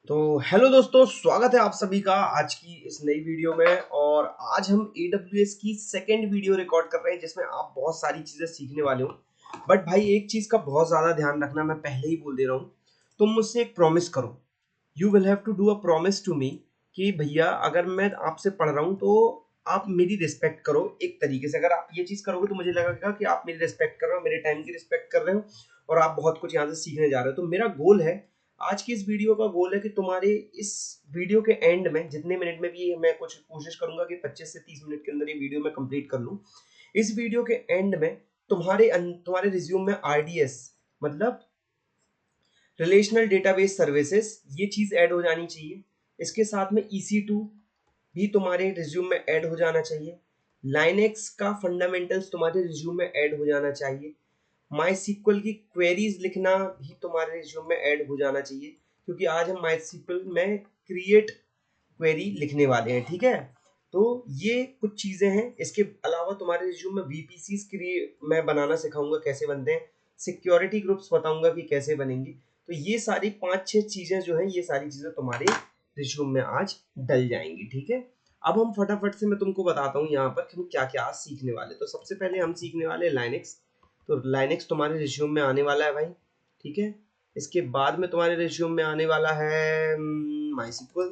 तो हेलो दोस्तों, स्वागत है आप सभी का आज की इस नई वीडियो में। और आज हम AWS की सेकंड वीडियो रिकॉर्ड कर रहे हैं जिसमें आप बहुत सारी चीजें सीखने वाले हो। बट भाई एक चीज का बहुत ज्यादा ध्यान रखना, मैं पहले ही बोल दे रहा हूँ। तुम मुझसे एक प्रॉमिस करो। You will have to do a promise to me कि भैया अगर मैं आपसे पढ़ रहा हूँ तो आप मेरी रिस्पेक्ट करो। एक तरीके से अगर आप ये चीज करोगे तो मुझे लगेगा कि आप मेरी रिस्पेक्ट कर रहे हो, मेरे टाइम की रिस्पेक्ट कर रहे हो और आप बहुत कुछ यहाँ से सीखने जा रहे हो। तो मेरा गोल है, आज की इस वीडियो का गोल है कि तुम्हारे इस वीडियो के एंड में जितने मिनट में भी मैं कुछ कोशिश करूंगा कि 25 से 30 मिनट के अंदर ये वीडियो मैं कंप्लीट कर लूं। इस वीडियो के एंड में तुम्हारे रिज्यूम में RDS मतलब रिलेशनल डेटाबेस सर्विसेज ये चीज ऐड हो जानी चाहिए। इसके साथ में EC2 भी तुम्हारे रिज्यूम में ऐड हो जाना चाहिए। लाइनेक्स का फंडामेंटल्स तुम्हारे रिज्यूम में ऐड हो जाना चाहिए। माई सीक्वल की क्वेरीज लिखना भी तुम्हारे रिज्यूम में ऐड हो जाना चाहिए, क्योंकि आज हम माई सीक्वल में क्रिएट क्वेरी लिखने वाले हैं। ठीक है, तो ये कुछ चीजें हैं। इसके अलावा तुम्हारे रिज्यूम में VPCs मैं बनाना सिखाऊंगा कैसे बनते हैं। सिक्योरिटी ग्रुप्स बताऊंगा कि कैसे बनेंगे। तो ये सारी 5-6 चीजें जो है, ये सारी चीजें तुम्हारे रिज्यूम में आज डल जाएंगी। ठीक है, अब हम फटाफट से मैं तुमको बताता हूँ यहाँ पर कि हम क्या क्या आज सीखने वाले। तो सबसे पहले हम सीखने वाले लाइनेक्स। तो लाइनेक्स तुम्हारे रिज्यूम में आने वाला है भाई। ठीक है, इसके बाद में तुम्हारे रिज्यूम में आने वाला है माई सीक्वल।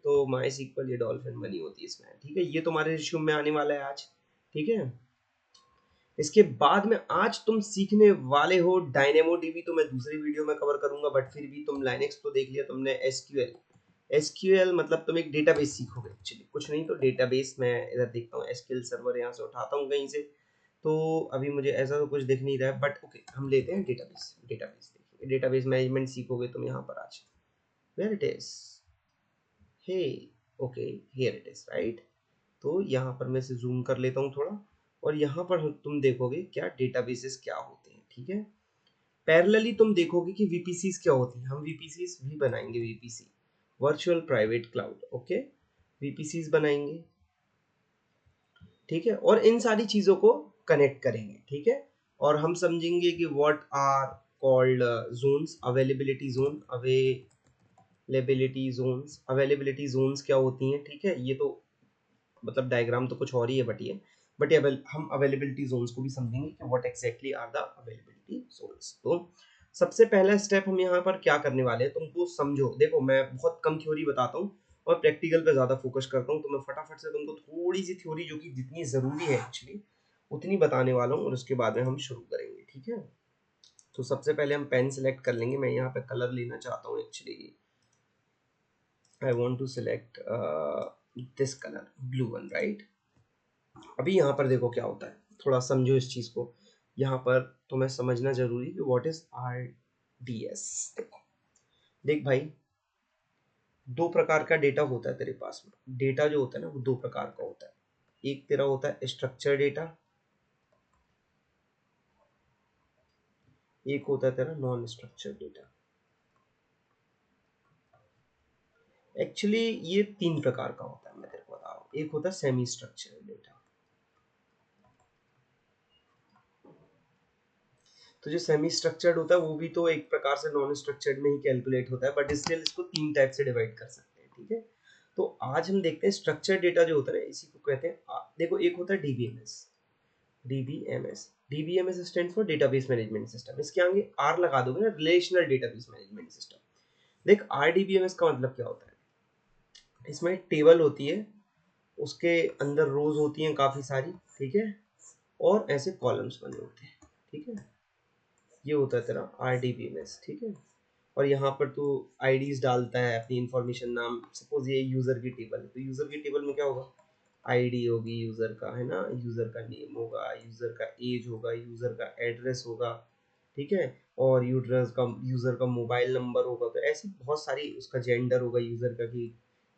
तो माई सीक्वल ये डॉल्फिन बनी होती है इसमें। ठीक है, ये तुम्हारे रिज्यूम में आने वाला है आज। ठीक है, इसके बाद में आज तुम सीखने वाले हो डायनेमो डीबी। तो मैं दूसरी वीडियो में कवर करूंगा, बट फिर भी तुम लाइनेक्स तो देख लिया तुमने। एसक्यूएल मतलब तुम एक डेटाबेस सीखोगे। एक्चुअली कुछ नहीं, तो डेटाबेस मैं इधर देखता हूँ, एसक्यूएल सर्वर यहाँ से उठाता हूँ कहीं से। तो अभी मुझे ऐसा तो कुछ दिख नहीं रहा है, बट ओके हम लेते हैं डेटाबेस। देखेंगे, डेटाबेस मैनेजमेंट सीखोगे तुम यहाँ पर आज। Where it is, hey, okay here it is right. तो यहाँ पर मैं इसे जूम कर लेता हूँ थोड़ा, और यहाँ पर तुम देखोगे क्या डेटाबेसेस क्या होते हैं। ठीक है, पैरेलली तुम देखोगे कि VPCs क्या होती है। हम VPCs भी बनाएंगे, VPC virtual private cloud. Okay, VPCs बनाएंगे। ठीक है, और इन सारी चीजों को कनेक्ट करेंगे। ठीक है, और हम समझेंगे कि what are called zones, availability zones क्या होती हैं। ठीक है, ये तो मतलब डायग्राम तो कुछ और ही है, बट ये हम अवेलेबिलिटी जोन्स को भी समझेंगे कि what exactly are the availability zones. तो सबसे पहला स्टेप हम यहाँ पर क्या करने वाले हैं, तुमको समझो। देखो मैं बहुत कम थ्योरी बताता हूँ और प्रैक्टिकल पे ज्यादा फोकस करता हूँ। तो मैं फटाफट से तुमको थोड़ी सी थ्योरी, जो कि जितनी जरूरी है एक्चुअली, उतनी बताने वाला हूँ और उसके बाद में हम शुरू करेंगे। ठीक है, तो सबसे पहले हम पेन सिलेक्ट कर लेंगे। मैं यहाँ पे कलर लेना चाहता हूँ actually. I want to select this colour, blue one right. अभी यहाँ पर देखो क्या होता है, थोड़ा समझो इस चीज को। यहाँ पर तुम्हें समझना जरूरी कि व्हाट इज RDS। देखो, देख भाई, दो प्रकार का डेटा होता है तेरे पास में। डेटा जो होता है ना, वो दो प्रकार का होता है। एक तेरा होता है स्ट्रक्चर डेटा, एक होता है तेरा नॉन स्ट्रक्चर डेटा। एक्चुअली ये तीन प्रकार का होता है, मैं तेरे को बता रहा हूँ। एक होता है सेमी स्ट्रक्चर डेटा। तो जो सेमी स्ट्रक्चर्ड होता है वो भी तो एक प्रकार से नॉन स्ट्रक्चर्ड में ही कैलकुलेट होता है, बट स्टिल इसको तीन टाइप से डिवाइड कर सकते हैं। ठीक है, तो आज हम देखते हैं स्ट्रक्चर्ड डेटा जो होता है ना, इसी को कहते हैं देखो, एक होता है DBMS stand for database management system. इसके आगे आर लगा दोगे ना, रिलेशनल डेटाबेस मैनेजमेंट सिस्टम। देख, RDBMS का मतलब क्या होता है। इसमें एक टेबल होती है, उसके अंदर रोज होती हैं काफी सारी। ठीक है, और ऐसे कॉलम्स बने होते हैं। ठीक है, ये होता है तेरा RDBMS। ठीक है, और यहाँ पर तू आईडीज डालता है, अपनी इंफॉर्मेशन, नाम। सपोज ये यूजर की टेबल है, तो यूजर की टेबल में क्या होगा, आईडी होगी यूजर का, है ना, यूजर का नेम होगा, यूजर का एज होगा, यूजर का एड्रेस होगा। ठीक है, और यूजर का मोबाइल नंबर होगा। तो ऐसी बहुत सारी, उसका जेंडर होगा यूजर का, कि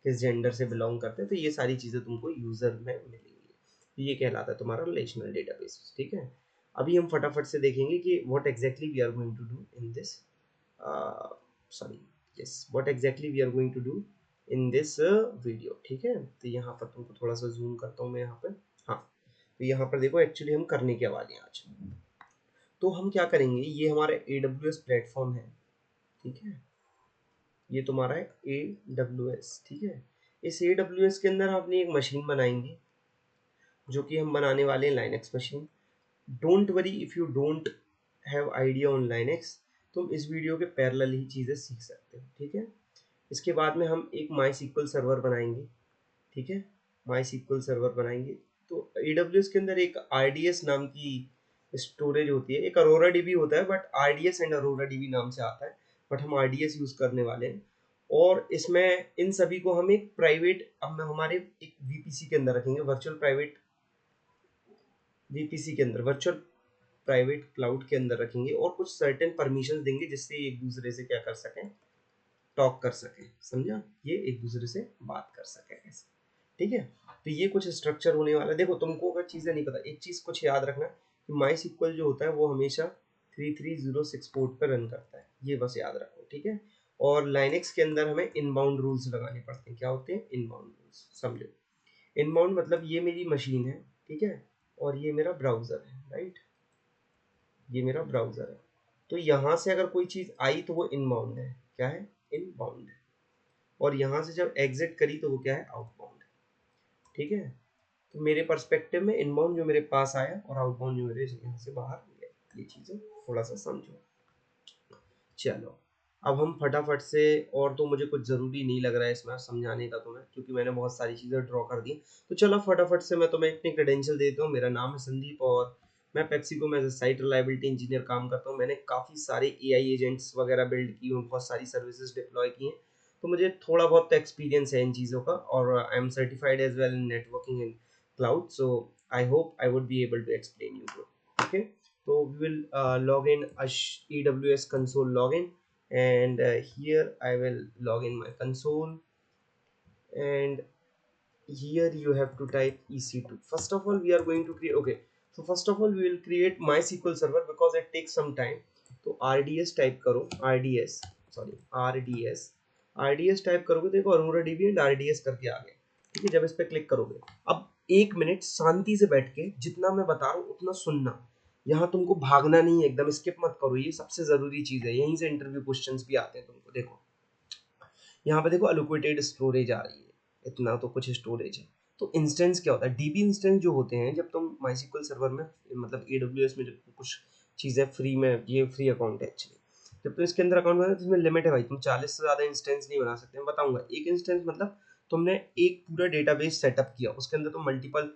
किस जेंडर से बिलोंग करते हैं। तो ये सारी चीजें तुमको यूजर में मिलेंगी। तो ये कहलाता है तुम्हारा रिलेशनल डेटाबेस। ठीक है, अभी हम फटाफट से देखेंगे कि what exactly we are going to do in this sorry, yes, what exactly we are going to do in this video। ठीक है, तो यहाँ पर तुमको थोड़ा सा जूम करता हूँ मैं यहाँ पर। हाँ, तो यहाँ पर देखो एक्चुअली हम करने क्या वाले हैं आज। तो हम क्या करेंगे, ये हमारा AWS प्लेटफॉर्म है। ठीक है, ये तुम्हारा है AWS, ठीक है। इस AWS के अंदर हम अपनी एक मशीन बनाएंगे, जो कि हम बनाने वाले हैं Linux machine. Don't worry if you don't have idea on Linux, तुम इस वीडियो के पैरेलल ही चीज़ें सीख सकते हो, ठीक है। इसके बाद में हम एक माई SQL सर्वर बनाएंगे, ठीक है। माई SQL सर्वर बनाएंगे तो AWS के अंदर एक RDS नाम की स्टोरेज होती है, एक अरोरा DB होता है, but RDS and Arora DB नाम से आता है, बट हम RDS यूज़ करने वाले हैं। और इसमें इन सभी को हम एक प्राइवेट, अब हमारे एक VPC के अंदर रखेंगे, वर्चुअल प्राइवेट VPC के अंदर, वर्चुअल प्राइवेट क्लाउड के अंदर रखेंगे, और कुछ सर्टेन परमिशन देंगे जिससे एक दूसरे से क्या कर सकें, टॉक कर सकें, समझा, ये एक दूसरे से बात कर सकें ऐसे, ठीक है। तो ये कुछ स्ट्रक्चर होने वाला है। देखो तुमको अगर चीज़ें नहीं पता, एक चीज़ कुछ याद रखना कि माई SQL जो होता है वो हमेशा 3306 पोर्ट पर रन करता है, ये बस याद रखो, ठीक है। और लाइनक्स के अंदर हमें इनबाउंड रूल्स लगाने पड़ते हैं। क्या होते हैं इनबाउंड रूल्स, समझो। इनबाउंड मतलब ये मेरी मशीन है, ठीक है, और ये मेरा ब्राउज़र है, राइट, ये मेरा ब्राउज़र है। तो यहाँ से अगर कोई चीज़ आई तो वो इनबाउंड है, क्या है, इनबाउंड है। और यहाँ से जब एग्जिट करी तो वो क्या है, आउटबाउंड है, ठीक है। तो मेरे पर्सपेक्टिव में इनबाउंड जो मेरे पास आया और आउटबाउंड जो मेरे यहाँ से बाहर गया, ये चीज़ें थोड़ा सा समझो। चलो अब हम फटाफट से, और तो मुझे कुछ ज़रूरी नहीं लग रहा है इसमें समझाने का तुम्हें, क्योंकि मैंने बहुत सारी चीज़ें ड्रॉ कर दी। तो चलो फटाफट से मैं तुम्हें अपनी क्रेडेंशियल देता हूँ। मेरा नाम है संदीप और मैं पेप्सिको में as a site reliability engineer काम करता हूँ। मैंने काफ़ी सारे AI एजेंट्स वगैरह बिल्ड की हूँ, बहुत सारी सर्विसेज डिप्लॉय की हैं, तो मुझे थोड़ा बहुत एक्सपीरियंस है इन चीज़ों का, और I am certified as well in networking in cloud, so I hope I would be able to explain you, okay. So we will log in AWS console login, and here I will log in my console, and here you have to type EC2. First of all we are going to create, okay, so first of all we will create MySQL server because it takes some time. तो RDS type करो, RDS, sorry RDS type करोगे, देखो Arora DB and RDS करके आ गया, ठीक है। जब इस पर क्लिक करोगे, अब 1 मिनट शांति से बैठ के जितना मैं बता रहा हूँ उतना सुनना, यहाँ तुमको भागना नहीं है, एकदम स्किप मत करो, ये सबसे जरूरी चीज है, यहीं से इंटरव्यू क्वेश्चंस भी आते हैं तुमको। देखो यहाँ पे देखो अलोकेटेड स्टोरेज आ रही है, इतना तो कुछ स्टोरेज है। तो इंस्टेंस क्या होता है, डीबी इंस्टेंस जो होते हैं, जब तुम माइस्क्ल सर्वर में, मतलब AWS में जब कुछ चीज़ें फ्री में, ये फ्री अकाउंट है एक्चुअली, जब तुम इसके अंदर अकाउंट बनाते हो तो इसमें लिमिट है भाई, तुम 40 से ज़्यादा इंस्टेंस नहीं बना सकते। मैं बताऊंगा, एक इंस्टेंस मतलब तुमने एक पूरा डेटाबेस सेटअप किया, उसके अंदर तुम मल्टीपल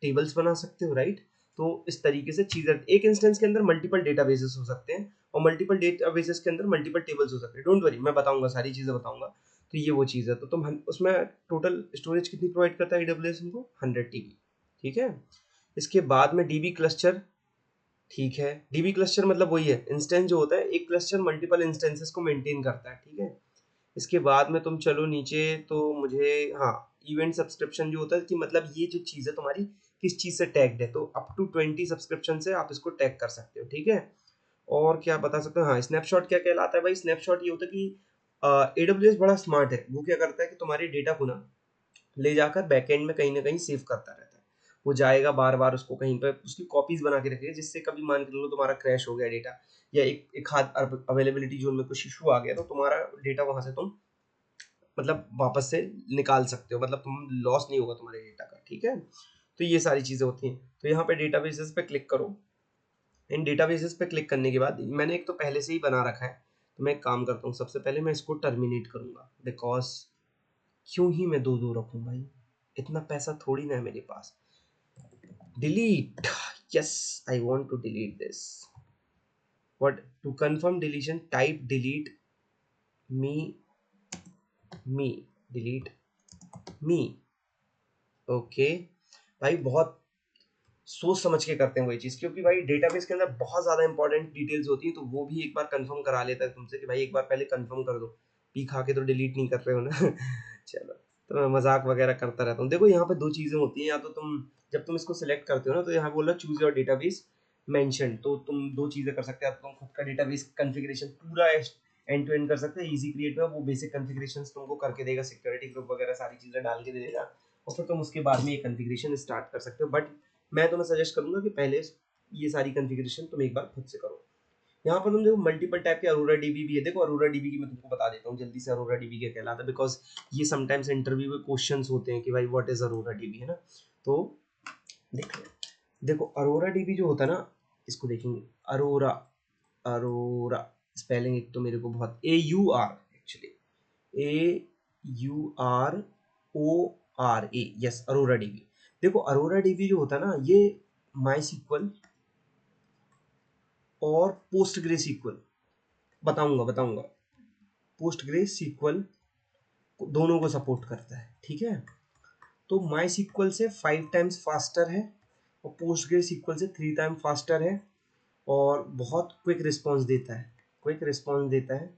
टेबल्स बना सकते हो, राइट। तो इस तरीके से चीज़ें, एक इंस्टेंस के अंदर मल्टीपल डेटाबेसेस हो सकते हैं, और मल्टीपल डेटाबेसेस के अंदर मल्टीपल टेबल्स हो सकते हैं। डोंट वरी, मैं बताऊंगा, सारी चीज़ें बताऊंगा। तो ये वो चीज़ है। तो तुम उसमें टोटल स्टोरेज कितनी प्रोवाइड करता है AWS हमको, 100 TB, ठीक है। इसके बाद में DB क्लस्टर, ठीक है, DB क्लस्टर मतलब वही है, इंस्टेंस जो होता है, एक क्लस्टर मल्टीपल इंस्टेंसेस को मेंटेन करता है, ठीक है। इसके बाद में तुम चलो नीचे, तो मुझे, हाँ, इवेंट सब्सक्रिप्शन जो होता है कि मतलब ये जो चीज़ है तुम्हारी किस चीज़ से टैग्ड है, तो अप टू 20 सब्सक्रिप्शन से आप इसको टैग कर सकते हो, ठीक है। और क्या बता सकते हो, हाँ, स्नैपशॉट क्या कहलाता है भाई, स्नैपशॉट ये होता है कि AWS बड़ा स्मार्ट है, वो क्या करता है कि तुम्हारे डेटा को ना ले जाकर बैकएंड में कहीं ना कहीं सेव करता रहता है। वो जाएगा बार बार, उसको कहीं पर उसकी कॉपीज बना के रखेगा, जिससे कभी मान के लो तुम्हारा क्रैश हो गया डेटा, या एक हाथ अवेलेबिलिटी जोन में कुछ इशू आ गया, तो तुम्हारा डेटा वहां से तुम मतलब वापस से निकाल सकते हो, मतलब तुम लॉस नहीं होगा तुम्हारे डेटा का, ठीक है। तो ये सारी चीजें होती हैं। तो यहाँ पे डेटाबेसेस पे क्लिक करो। इन डेटाबेसेस पे क्लिक करने के बाद मैंने एक तो पहले से ही बना रखा है, तो मैं एक काम करता हूँ, सबसे पहले मैं इसको टर्मिनेट करूंगा, बिकॉज क्यों ही मैं दो रखूं भाई, इतना पैसा थोड़ी ना है मेरे पास। Delete, yes, I want to delete this. What, to confirm deletion type delete me, me delete me, okay. भाई बहुत सोच समझ के करते हैं वो ये चीज़, क्योंकि भाई डेटाबेस के अंदर बहुत ज़्यादा इंपॉर्टेंट डिटेल्स होती है, तो वो भी एक बार कंफर्म करा लेता है तुमसे कि भाई एक बार पहले कंफर्म कर दो, पी खा के तो डिलीट नहीं कर रहे हो ना। चलो, तो मैं मजाक वगैरह करता रहता हूँ। देखो यहाँ पे दो चीज़ें होती हैं, या तो तुम जब तुम इसको सिलेक्ट करते हो ना, तो यहाँ बोल रहा चूज योर डेटाबेस मेंशन, तो तुम दो चीज़ें कर सकते हो, तुम खुद का डेटाबेस कॉन्फ़िगरेशन पूरा एंड टू एंड कर सकते हैं इजी क्रिएट में, वो बेसिक कॉन्फ़िगरेशंस तुमको करके देगा, सिक्योरिटी ग्रुप वगैरह सारी चीज़ें डाल के दे देगा, और फिर तुम उसके बाद में ये कॉन्फ़िगरेशन स्टार्ट कर सकते हो। बट मैं तुम्हें सजेस्ट करूंगा कि पहले ये सारी कॉन्फ़िगरेशन तुम एक बार खुद से करो। यहाँ पर तुम देखो मल्टीपल टाइप के अरोरा डीबी भी है। देखो अरोरा डीबी की मैं तुमको बता देता हूँ जल्दी से, अरोरा डीबी क्या कहलाता है, बिकॉज ये समटाइम्स इंटरव्यू में क्वेश्चंस होते हैं कि भाई व्हाट इज अरोरा डीबी, है ना। तो देखो देखो अरोरा डीबी जो होता है ना, इसको देखेंगे अरोरा, अरोरा स्पेलिंग एक तो मेरे को बहुत, AUR actually, AURORA, yes Arora dB. देखो अरोरा डीबी जो होता है ना, ये माई सीक्वल और पोस्ट ग्रे सीक्वल, बताऊंगा बताऊंगा, पोस्ट ग्रे सीक्वल दोनों को सपोर्ट करता है, ठीक है। तो माई सीक्वल से 5 टाइम्स फास्टर है और पोस्ट ग्रे सीक्वल से 3 टाइम फास्टर है, और बहुत क्विक रिस्पॉन्स देता है, क्विक रिस्पॉन्स देता है।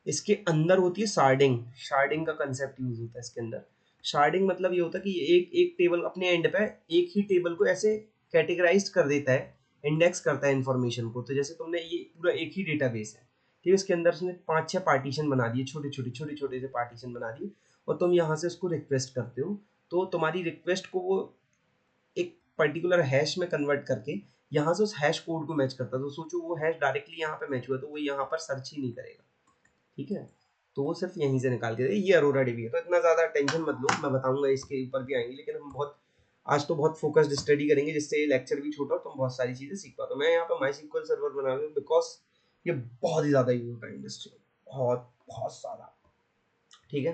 इसके अंदर होती है शार्डिंग, शार्डिंग का कंसेप्ट यूज होता है इसके अंदर। शार्डिंग मतलब ये होता है कि एक एक टेबल अपने एंड पे एक ही टेबल को ऐसे कैटेगराइज कर देता है, इंडेक्स करता है इन्फॉर्मेशन को। तो जैसे तुमने ये पूरा एक ही डेटाबेस है, ठीक है, इसके अंदर उसने 5-6 पार्टीशन बना दिए, छोटे छोटे छोटे छोटे से पार्टीशन बना दिए, और तुम यहाँ से उसको रिक्वेस्ट करते हो, तो तुम्हारी रिक्वेस्ट को वो एक पर्टिकुलर हैश में कन्वर्ट करके यहाँ से उस हैश कोड को मैच करता है। तो सोचो वो हैश डायरेक्टली यहाँ पे मैच हुआ, तो वो यहाँ पर सर्च ही नहीं करेगा, ठीक है। तो वो सिर्फ यहीं से निकाल के दे, ये अरोरा डीबी है। तो इतना ज्यादा टेंशन मत लो, मैं बताऊंगा इसके ऊपर भी आएंगे, लेकिन हम बहुत आज तो बहुत फोकस्ड स्टडी करेंगे, जिससे ये लेक्चर भी छोटा हो, तुम बहुत सारी चीजें सीख पाओ। तो मैं यहाँ पे माई सीक्वल सर्वर बना रहा हूँ बिकॉज ये बहुत ही ज्यादा यूज होता है इंडस्ट्री में, बहुत बहुत ज्यादा, ठीक है।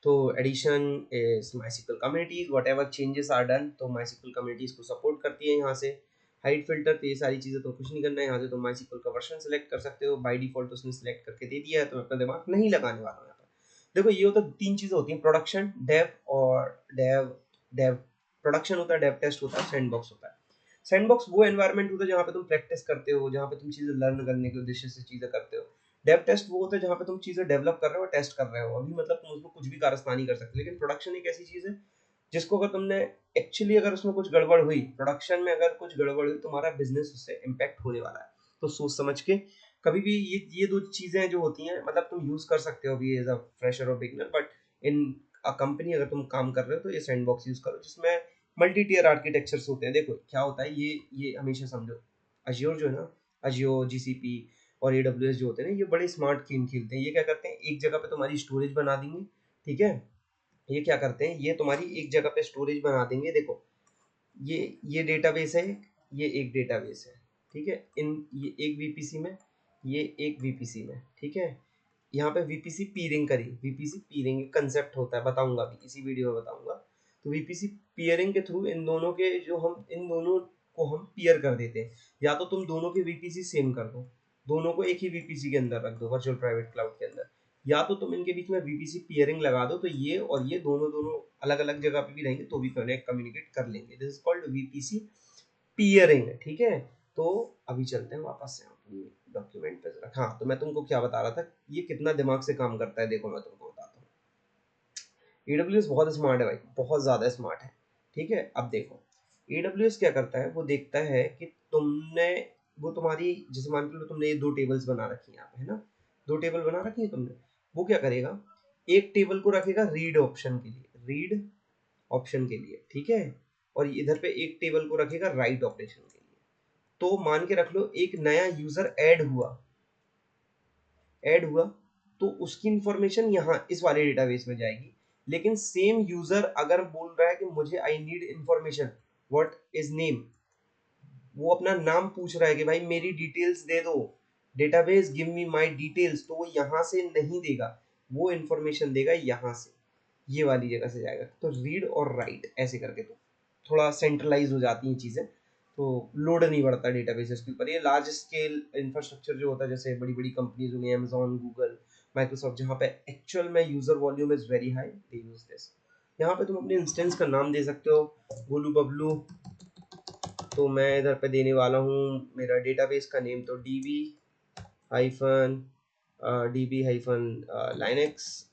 तो addition is MySQL communities, whatever changes are done, तो माइस्क्ल कम्युनिटीज को सपोर्ट करती है यहाँ से। हाइड फिल्टर, तो ये सारी चीज़ें तो कुछ नहीं करना है, यहाँ से तुम माइस्क्ल का वर्जन सेलेक्ट कर सकते हो, बाय डिफॉल्ट उसने सेलेक्ट करके दे दिया है, तो मैं अपना दिमाग नहीं लगाने वाला हूँ यहाँ पर। देखो ये होता है, 3 चीज़ें होती हैं, प्रोडक्शन, डेव और डेव डेव प्रोडक्शन होता है, डेव टेस्ट होता है, सैंडबॉक्स होता है। सैंडबॉक्स वो एनवायरनमेंट होता है जहाँ पे तुम प्रैक्टिस करते हो, जहाँ पे तुम चीज़ें लर्न करने के उद्देश्य से चीज़ें करते हो। डेव टेस्ट वो होता है जहाँ पे तुम चीजें डेवलप कर रहे हो, टेस्ट कर रहे हो, अभी मतलब तुम उसमें कुछ भी कारस्तानी कर सकते हो। लेकिन प्रोडक्शन एक ऐसी चीज है जिसको अगर तुमने एक्चुअली, अगर उसमें कुछ गड़बड़ हुई, प्रोडक्शन में अगर कुछ गड़बड़ हुई, तुम्हारा बिजनेस उससे इम्पैक्ट होने वाला है। तो सोच समझ के कभी भी ये दो चीजें जो होती हैं, मतलब तुम यूज कर सकते हो अभी एज अ फ्रेशर और beginner, but in a company अगर तुम काम कर रहे हो तो ये सैंडबॉक्स यूज करो, जिसमें मल्टी टियर आर्किटेक्चर्स होते हैं। देखो क्या होता है, ये हमेशा समझो, अज्योर जो है ना, अज्योर, GCP और AWS जो होते हैं ना, ये बड़े स्मार्ट गेम खेलते हैं। ये क्या करते हैं, एक जगह पे तुम्हारी स्टोरेज बना देंगे, ठीक है। ये क्या करते हैं, ये तुम्हारी एक जगह पे स्टोरेज बना देंगे। देखो ये डेटाबेस है, ये एक डेटाबेस है, ठीक है, इन ये एक VPC में, ये एक VPC में, ठीक है। यहाँ पे VPC पीयरिंग करी, VPC पीयरिंग कंसेप्ट होता है, बताऊंगा अभी इसी वीडियो में बताऊंगा। तो VPC पीयरिंग के थ्रू इन दोनों के जो हम इन दोनों को हम पीयर कर देते हैं। या तो तुम दोनों के VPC सेम कर दो, दोनों को एक ही VPC के अंदर रख दो, वर्चुअल प्राइवेट क्लाउड के अंदर, या तो तुम इनके बीच में VPC पीयरिंग लगा दो, तो ये और ये दोनों दोनों अलग अलग जगह पे भी रहेंगे तो भी कनेक्ट कम्युनिकेट कर लेंगे। दिस इज कॉल्ड VPC पीयरिंग, ठीक है। तो अभी चलते हैं वापस से अपनी डॉक्यूमेंट पे जरा। हाँ, तो मैं तुमको क्या बता रहा था, ये कितना दिमाग से काम करता है, देखो मैं तुमको बताता हूँ। AWS बहुत स्मार्ट है भाई, बहुत ज्यादा स्मार्ट है, ठीक है। अब देखो AWS क्या करता है, वो देखता है कि तुमने, वो तुम्हारी, जैसे मान लो तुमने ये 2 टेबल्स बना रखी है यहाँ पे, है ना, 2 टेबल बना रखी है तुमने। वो क्या करेगा, एक टेबल को रखेगा रीड ऑप्शन के लिए, रीड ऑप्शन के लिए, ठीक है, और इधर पे एक टेबल को रखेगा राइट ऑपरेशन के लिए। तो मान के रख लो एक नया यूजर ऐड हुआ, तो उसकी इंफॉर्मेशन यहाँ इस वाले डेटाबेस में जाएगी। लेकिन सेम यूजर अगर बोल रहा है कि मुझे I need information, what is name, वो अपना नाम पूछ रहा है कि भाई मेरी डिटेल्स दे दो, database give me my details, तो वो यहाँ से नहीं देगा, वो इंफॉर्मेशन देगा यहाँ से, ये वाली जगह से जाएगा। तो रीड और राइट ऐसे करके तो थोड़ा सेंट्रलाइज हो जाती हैं चीज़ें, तो लोड नहीं बढ़ता डेटाबेसेस के ऊपर। ये लार्ज स्केल इंफ्रास्ट्रक्चर जो होता है, जैसे बड़ी बड़ी कंपनीज हो गई, अमेजॉन, गूगल, माइक्रोसॉफ्ट, जहाँ पे एक्चुअल में user volume is very high, they use this. यहाँ पे तुम अपने इंस्टेंस का नाम दे सकते हो, गोलू बबलू। तो मैं इधर पे देने वाला हूँ मेरा डेटाबेस का नेम, तो hyphen DB hyphen Linux,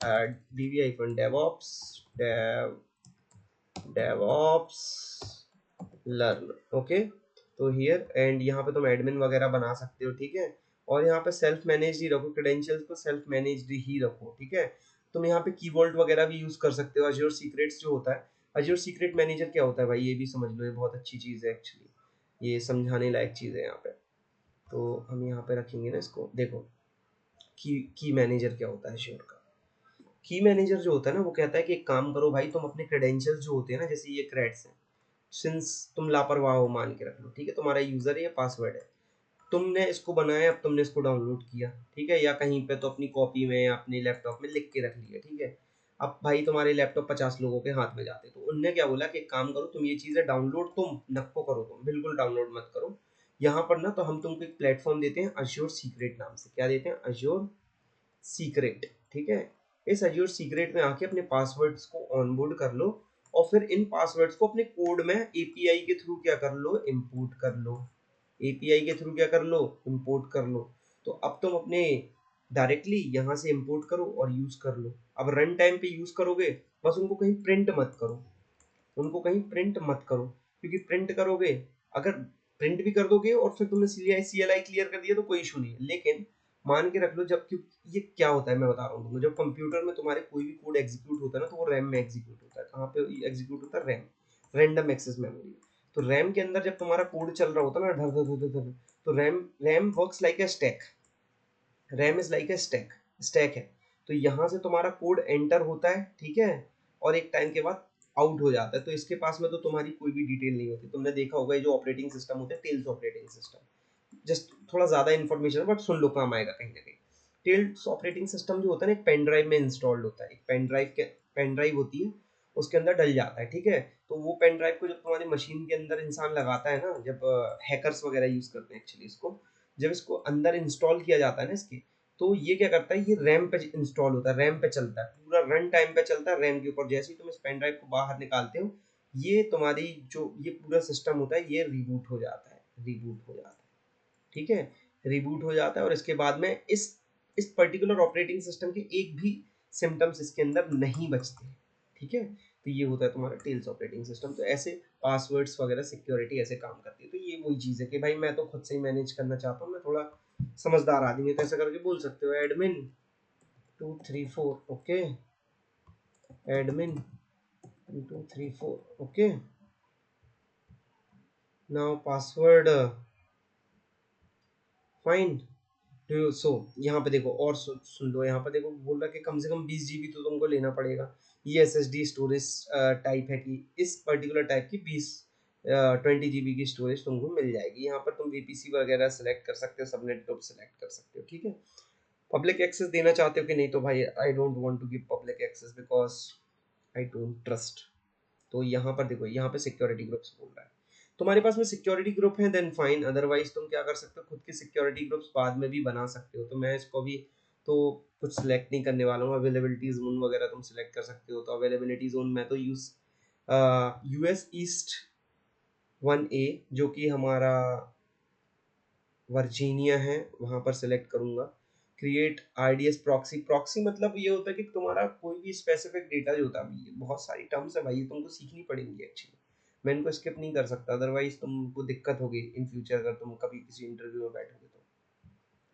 DB hyphen DevOps, DevOps learn, okay. तो हियर एंड यहाँ पे तुम एडमिन वगैरह बना सकते हो, ठीक है। और यहाँ पे सेल्फ मैनेज्ड ही रखो, क्रेडेंशियल्स को सेल्फ मैनेज्ड ही रखो, ठीक है। तुम यहाँ पे कीवर्ड वगैरह भी यूज कर सकते हो। अज्योर सीक्रेट्स जो होता है, अज्योर सीक्रेट मैनेजर क्या होता है भाई, ये भी समझ लो, ये बहुत अच्छी चीज़ है एक्चुअली, ये समझाने लायक चीज़ है यहाँ पे। तो हम यहाँ पे रखेंगे ना इसको, देखो की मैनेजर क्या होता है श्योर का। की मैनेजर जो होता है ना वो कहता है कि एक काम करो भाई, तुम अपने क्रेडेंशियल्स जो होते हैं ना, जैसे ये क्रेड्स हैं, सिंस तुम लापरवाह हो मान के रख लो, ठीक है, तुम्हारा यूजर है या पासवर्ड है, तुमने इसको बनाया, अब तुमने इसको डाउनलोड किया, ठीक है, या कहीं पे तो अपनी कॉपी में या अपने लैपटॉप में लिख के रख लिया, ठीक है। अब भाई तुम्हारे लैपटॉप 50 लोगों के हाथ में जाते, तो उनने क्या बोला कि एक काम करो, तुम ये चीज़ें डाउनलोड तुम नको करो, तुम बिल्कुल डाउनलोड मत करो। यहाँ पर ना तो हम तुमको एक प्लेटफॉर्म देते हैं अश्योर सीक्रेट नाम से। क्या देते हैं? अश्योर सीक्रेट, ठीक है। इस अज्योर सीक्रेट में आके अपने पासवर्ड्स को ऑनबोर्ड कर लो, और फिर इन पासवर्ड्स को अपने कोड में एपीआई के थ्रू क्या कर लो, इंपोर्ट कर लो। एपीआई के थ्रू क्या कर लो, इंपोर्ट कर लो। तो अब तुम अपने डायरेक्टली यहाँ से इंपोर्ट करो और यूज कर लो। अब रन टाइम पे यूज करोगे, बस उनको कहीं प्रिंट मत करो, उनको कहीं प्रिंट मत करो, क्योंकि प्रिंट करोगे, अगर प्रिंट भी कर दोगे और फिर तुमने CLI क्लियर कर दिया तो कोई इशू नहीं है, लेकिन मान के रख लो जब, क्योंकि ये क्या होता है मैं बता रहा हूँ तुमको, जब कंप्यूटर में तुम्हारे कोई भी कोड एग्जीक्यूट होता है ना, तो वो रैम में एग्जीक्यूट होता है। कहाँ पे एग्जीक्यूट होता है? RAM, random access memory. तो रैम के अंदर जब तुम्हारा कोड चल रहा होता है ना, धर धर धर धर धर, तो RAM RAM works like a stack, RAM is like a stack, stack है। तो यहाँ से तुम्हारा कोड एंटर होता है, ठीक है, और एक टाइम के बाद आउट हो जाता है। तो इसके पास में तो तुम्हारी कोई भी डिटेल नहीं होती। तुमने देखा होगा ये जो ऑपरेटिंग सिस्टम होते हैं, टेल्स ऑपरेटिंग सिस्टम, जस्ट थोड़ा ज्यादा इन्फॉर्मेशन है बट सुन लो, काम आएगा कहीं ना कहीं। टेल्स ऑपरेटिंग सिस्टम जो होता है ना, एक पेन ड्राइव में इंस्टॉल्ड होता है, एक पेन ड्राइव होती है, उसके अंदर डल जाता है, ठीक है। तो वो पेन ड्राइव को जब तुम्हारी मशीन के अंदर इंसान लगाता है ना, जब हैकर्स वगैरह यूज करते हैं एक्चुअली इसको, जब इसको अंदर इंस्टॉल किया जाता है ना इसके, तो ये क्या करता है, ये रैम पे इंस्टॉल होता है, रैम पे चलता है, पूरा रन टाइम पे चलता है रैम के ऊपर। जैसे ही तुम इस पेन ड्राइव को बाहर निकालते हो, ये तुम्हारी जो ये पूरा सिस्टम होता है, ये रिबूट हो जाता है, रिबूट हो जाता है, ठीक है, रिबूट हो जाता है। और इसके बाद में इस पर्टिकुलर ऑपरेटिंग सिस्टम के एक भी सिम्टम्स इसके अंदर नहीं बचते, ठीक है। तो ये होता है तुम्हारा टेल्स ऑपरेटिंग सिस्टम। तो ऐसे पासवर्ड्स वगैरह सिक्योरिटी ऐसे काम करती है। तो ये वही चीज़ है कि भाई मैं तो खुद से ही मैनेज करना चाहता हूँ, मैं थोड़ा समझदार आदमी है, तो ऐसा करके बोल सकते हो admin 234, okay, admin 234, okay, now password fine do you. So यहाँ पे देखो और सुन लो, यहाँ पे देखो बोल रहा है कि कम से कम 20 GB तो तुमको लेना पड़ेगा। ये SSD स्टोरेज टाइप है कि इस पर्टिकुलर टाइप की 20 20 GB की स्टोरेज तुमको मिल जाएगी। यहाँ पर तुम VPC वगैरह सेलेक्ट कर सकते हो, सबनेट टॉप सेलेक्ट कर सकते हो, ठीक है। पब्लिक एक्सेस देना चाहते हो कि नहीं, तो भाई I don't want to give public access because I don't trust. तो यहाँ पर देखो, यहाँ पे सिक्योरिटी ग्रुप्स बोल रहा है, तुम्हारे पास में सिक्योरिटी ग्रुप है देन फाइन, अदरवाइज तुम क्या कर सकते हो, खुद के सिक्योरिटी ग्रुप्स बाद में भी बना सकते हो। तो मैं इसको भी तो कुछ सिलेक्ट नहीं करने वाला हूँ। अवेलेबिलिटी जोन वगैरह तुम सिलेक्ट कर सकते हो। तो अवेलेबिलिटी जोन मैं तो US ईस्ट 1A, जो कि हमारा वर्जीनिया है, वहाँ पर सिलेक्ट करूँगा। क्रिएट RDS प्रॉक्सी, प्रॉक्सी मतलब ये होता है कि तुम्हारा कोई भी स्पेसिफिक डेटा जो होता है, ये बहुत सारी टर्म्स है भाई, ये तुमको सीखनी पड़ेंगी एक्चुअली, मैं इनको स्किप नहीं कर सकता, अदरवाइज तुमको दिक्कत होगी इन फ्यूचर अगर तुम कभी किसी इंटरव्यू में बैठोगे तो।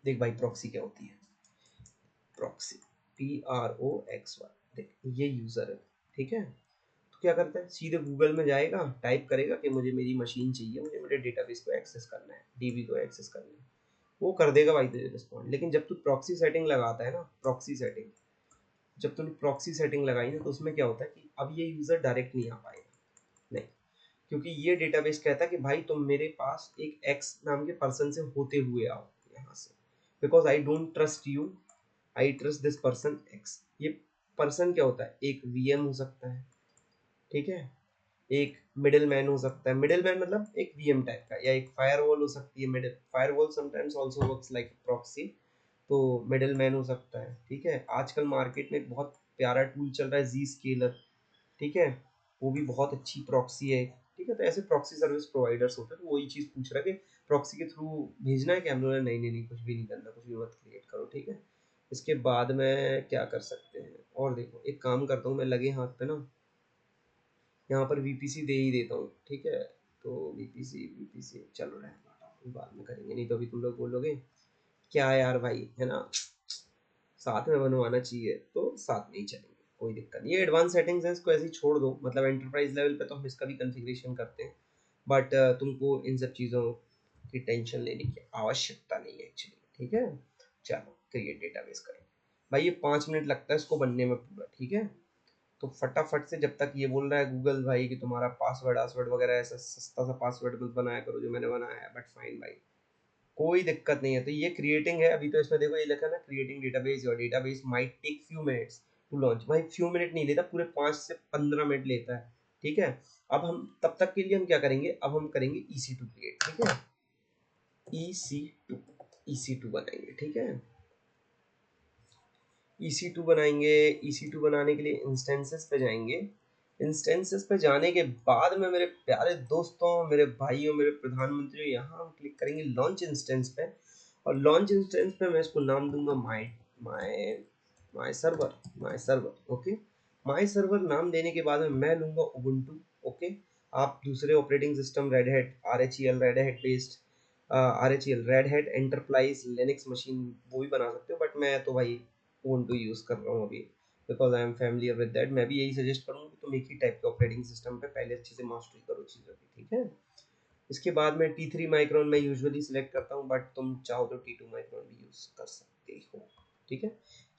देख भाई प्रॉक्सी क्या होती है, प्रॉक्सी PROXY, देख ये यूज़र है, ठीक है। तो क्या करता है, सीधे गूगल में जाएगा, टाइप करेगा कि मुझे मेरी मशीन चाहिए, मुझे मेरे डेटाबेस को एक्सेस करना है, DB को एक्सेस करना है, वो कर देगा भाई तुझे रिस्पॉन्ड। लेकिन जब तू प्रॉक्सी सेटिंग लगाता है ना, प्रॉक्सी सेटिंग, जब तूने प्रॉक्सी सेटिंग लगाई ना, तो उसमें क्या होता है कि अब ये यूज़र डायरेक्ट नहीं आ पाएगा, नहीं, क्योंकि ये डेटाबेस कहता है कि भाई तुम मेरे पास एक एक्स नाम के पर्सन से होते हुए आओ यहाँ से, because I don't trust you, I trust this person x. ये पर्सन क्या होता है, एक VM हो सकता है, ठीक है, एक मिडिल मैन हो सकता है, मिडिल मैन मतलब एक VM टाइप का, या एक फायरवॉल हो सकती है, middle firewall sometimes also works like proxy. तो मिडिल मैन हो सकता है, ठीक है। आजकल मार्केट में एक बहुत प्यारा टूल चल रहा है Zscaler, ठीक है, वो भी बहुत अच्छी प्रॉक्सी है, ठीक है। तो ऐसे प्रॉक्सी सर्विस प्रोवाइडर्स होते हैं। तो वही चीज़ पूछ रहा है कि प्रॉक्सी के थ्रू भेजना है कि हम लोग, नहीं नहीं नहीं, कुछ भी नहीं करना, कुछ भी मत क्रिएट करो, ठीक है। इसके बाद में क्या कर सकते हैं, और देखो एक काम करता हूँ मैं लगे हाथ पे ना, यहाँ पर VPC दे ही देता हूँ, ठीक है। तो VPC चलो रहे, बाद में करेंगे, नहीं तो अभी तुम लोग बोलोगे क्या यार भाई, है ना, साथ में बनवाना चाहिए, तो साथ में ही चलेंगे, कोई दिक्कत नहीं। ये एडवांस सेटिंग्स है, इसको ऐसे ही छोड़ दो, मतलब एंटरप्राइज लेवल पे तो हम इसका भी कॉन्फ़िगरेशन करते हैं, बट तुमको इन सब चीज़ों कि टेंशन लेने की आवश्यकता नहीं है एक्चुअली, ठीक है। चलो क्रिएट डेटाबेस करें भाई, ये 5 मिनट लगता है इसको बनने में पूरा, ठीक है। तो फटाफट से, जब तक ये बोल रहा है गूगल भाई कि तुम्हारा पासवर्ड वगैरह ऐसा सस्ता सा पासवर्ड मत बनाया करो जो मैंने बनाया है, बट फाइन भाई, कोई दिक्कत नहीं है। तो ये क्रिएटिंग है अभी, तो इसमें देखो ये लिखा है ना, creating database, your database might take few minutes to launch. भाई फ्यू मिनट नहीं लेता, पूरे 5 से 15 मिनट लेता है, ठीक है। अब हम तब तक के लिए हम क्या करेंगे, अब हम करेंगे EC2 क्रिएट, ठीक है। EC2 EC2 बनाएंगे, ठीक है। EC2 बनाएंगे। EC2 बनाने के लिए इंस्टेंसेस पे जाएंगे। इंस्टेंसेस पे जाने के बाद में मेरे प्यारे दोस्तों, मेरे भाइयों, मेरे प्रधानमंत्री, यहाँ हम क्लिक करेंगे लॉन्च इंस्टेंस पे। और लॉन्च इंस्टेंस पे मैं इसको नाम दूंगा माई माई माई सर्वर ओके। माई सर्वर नाम देने के बाद में मैं लूंगा उबुंटू, ओके। आप दूसरे operating system red hat RHEL red hat based RHEL red hat enterprise Linux machine वो भी बना सकते हो, बट मैं तो भाई उबुंटू यूज़ कर रहा हूँ अभी, because I am familiar with that. मैं भी यही सजेस्ट करूँगा कि तुम एक ही टाइप के ऑपरेटिंग सिस्टम पे पहले अच्छे से मास्टरी करो चीज़ों की, ठीक है। इसके बाद में T3 माइक्रोन मैं यूजुअली सिलेक्ट करता हूँ, बट तुम चाहो तो T2 माइक्रोन भी यूज़ कर सकते हो, ठीक है।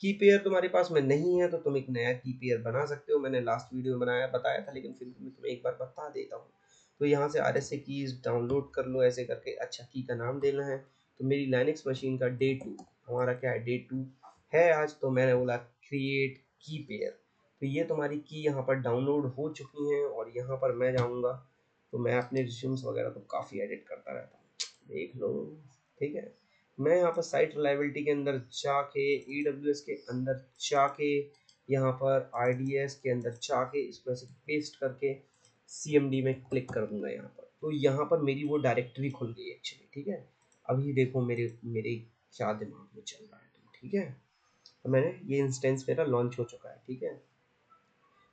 की पेयर तुम्हारे पास में नहीं है तो तुम एक नया की पेयर बना सकते हो, मैंने लास्ट वीडियो में बताया था, लेकिन फिर भी तुम्हें एक बार बता देता हूँ। तो यहाँ से RSA कीज डाउनलोड कर लो ऐसे करके, अच्छा की का नाम देना है। तो मेरी लाइनक्स मशीन का डे 2, हमारा क्या है, डे 2 है आज, तो मैंने बोला क्रिएट की पेयर। तो ये तुम्हारी की यहाँ पर डाउनलोड हो चुकी हैं, और यहाँ पर मैं जाऊँगा, तो मैं अपने रिज्यूम्स वगैरह तो काफ़ी एडिट करता रहता हूँ, देख लो, ठीक है। मैं यहाँ पर साइट रिलायबिलिटी के अंदर जाके, AWS के अंदर जाके, यहाँ पर RDS के अंदर जाके इसको ऐसे पेस्ट करके CMD में क्लिक कर दूंगा यहाँ पर। तो यहाँ पर मेरी वो डायरेक्टरी खुल गई एक्चुअली, ठीक है। अभी देखो मेरे मेरे क्या दिमाग में चल रहा है, ठीक है। तो मैंने ये इंस्टेंस मेरा लॉन्च हो चुका है, ठीक है।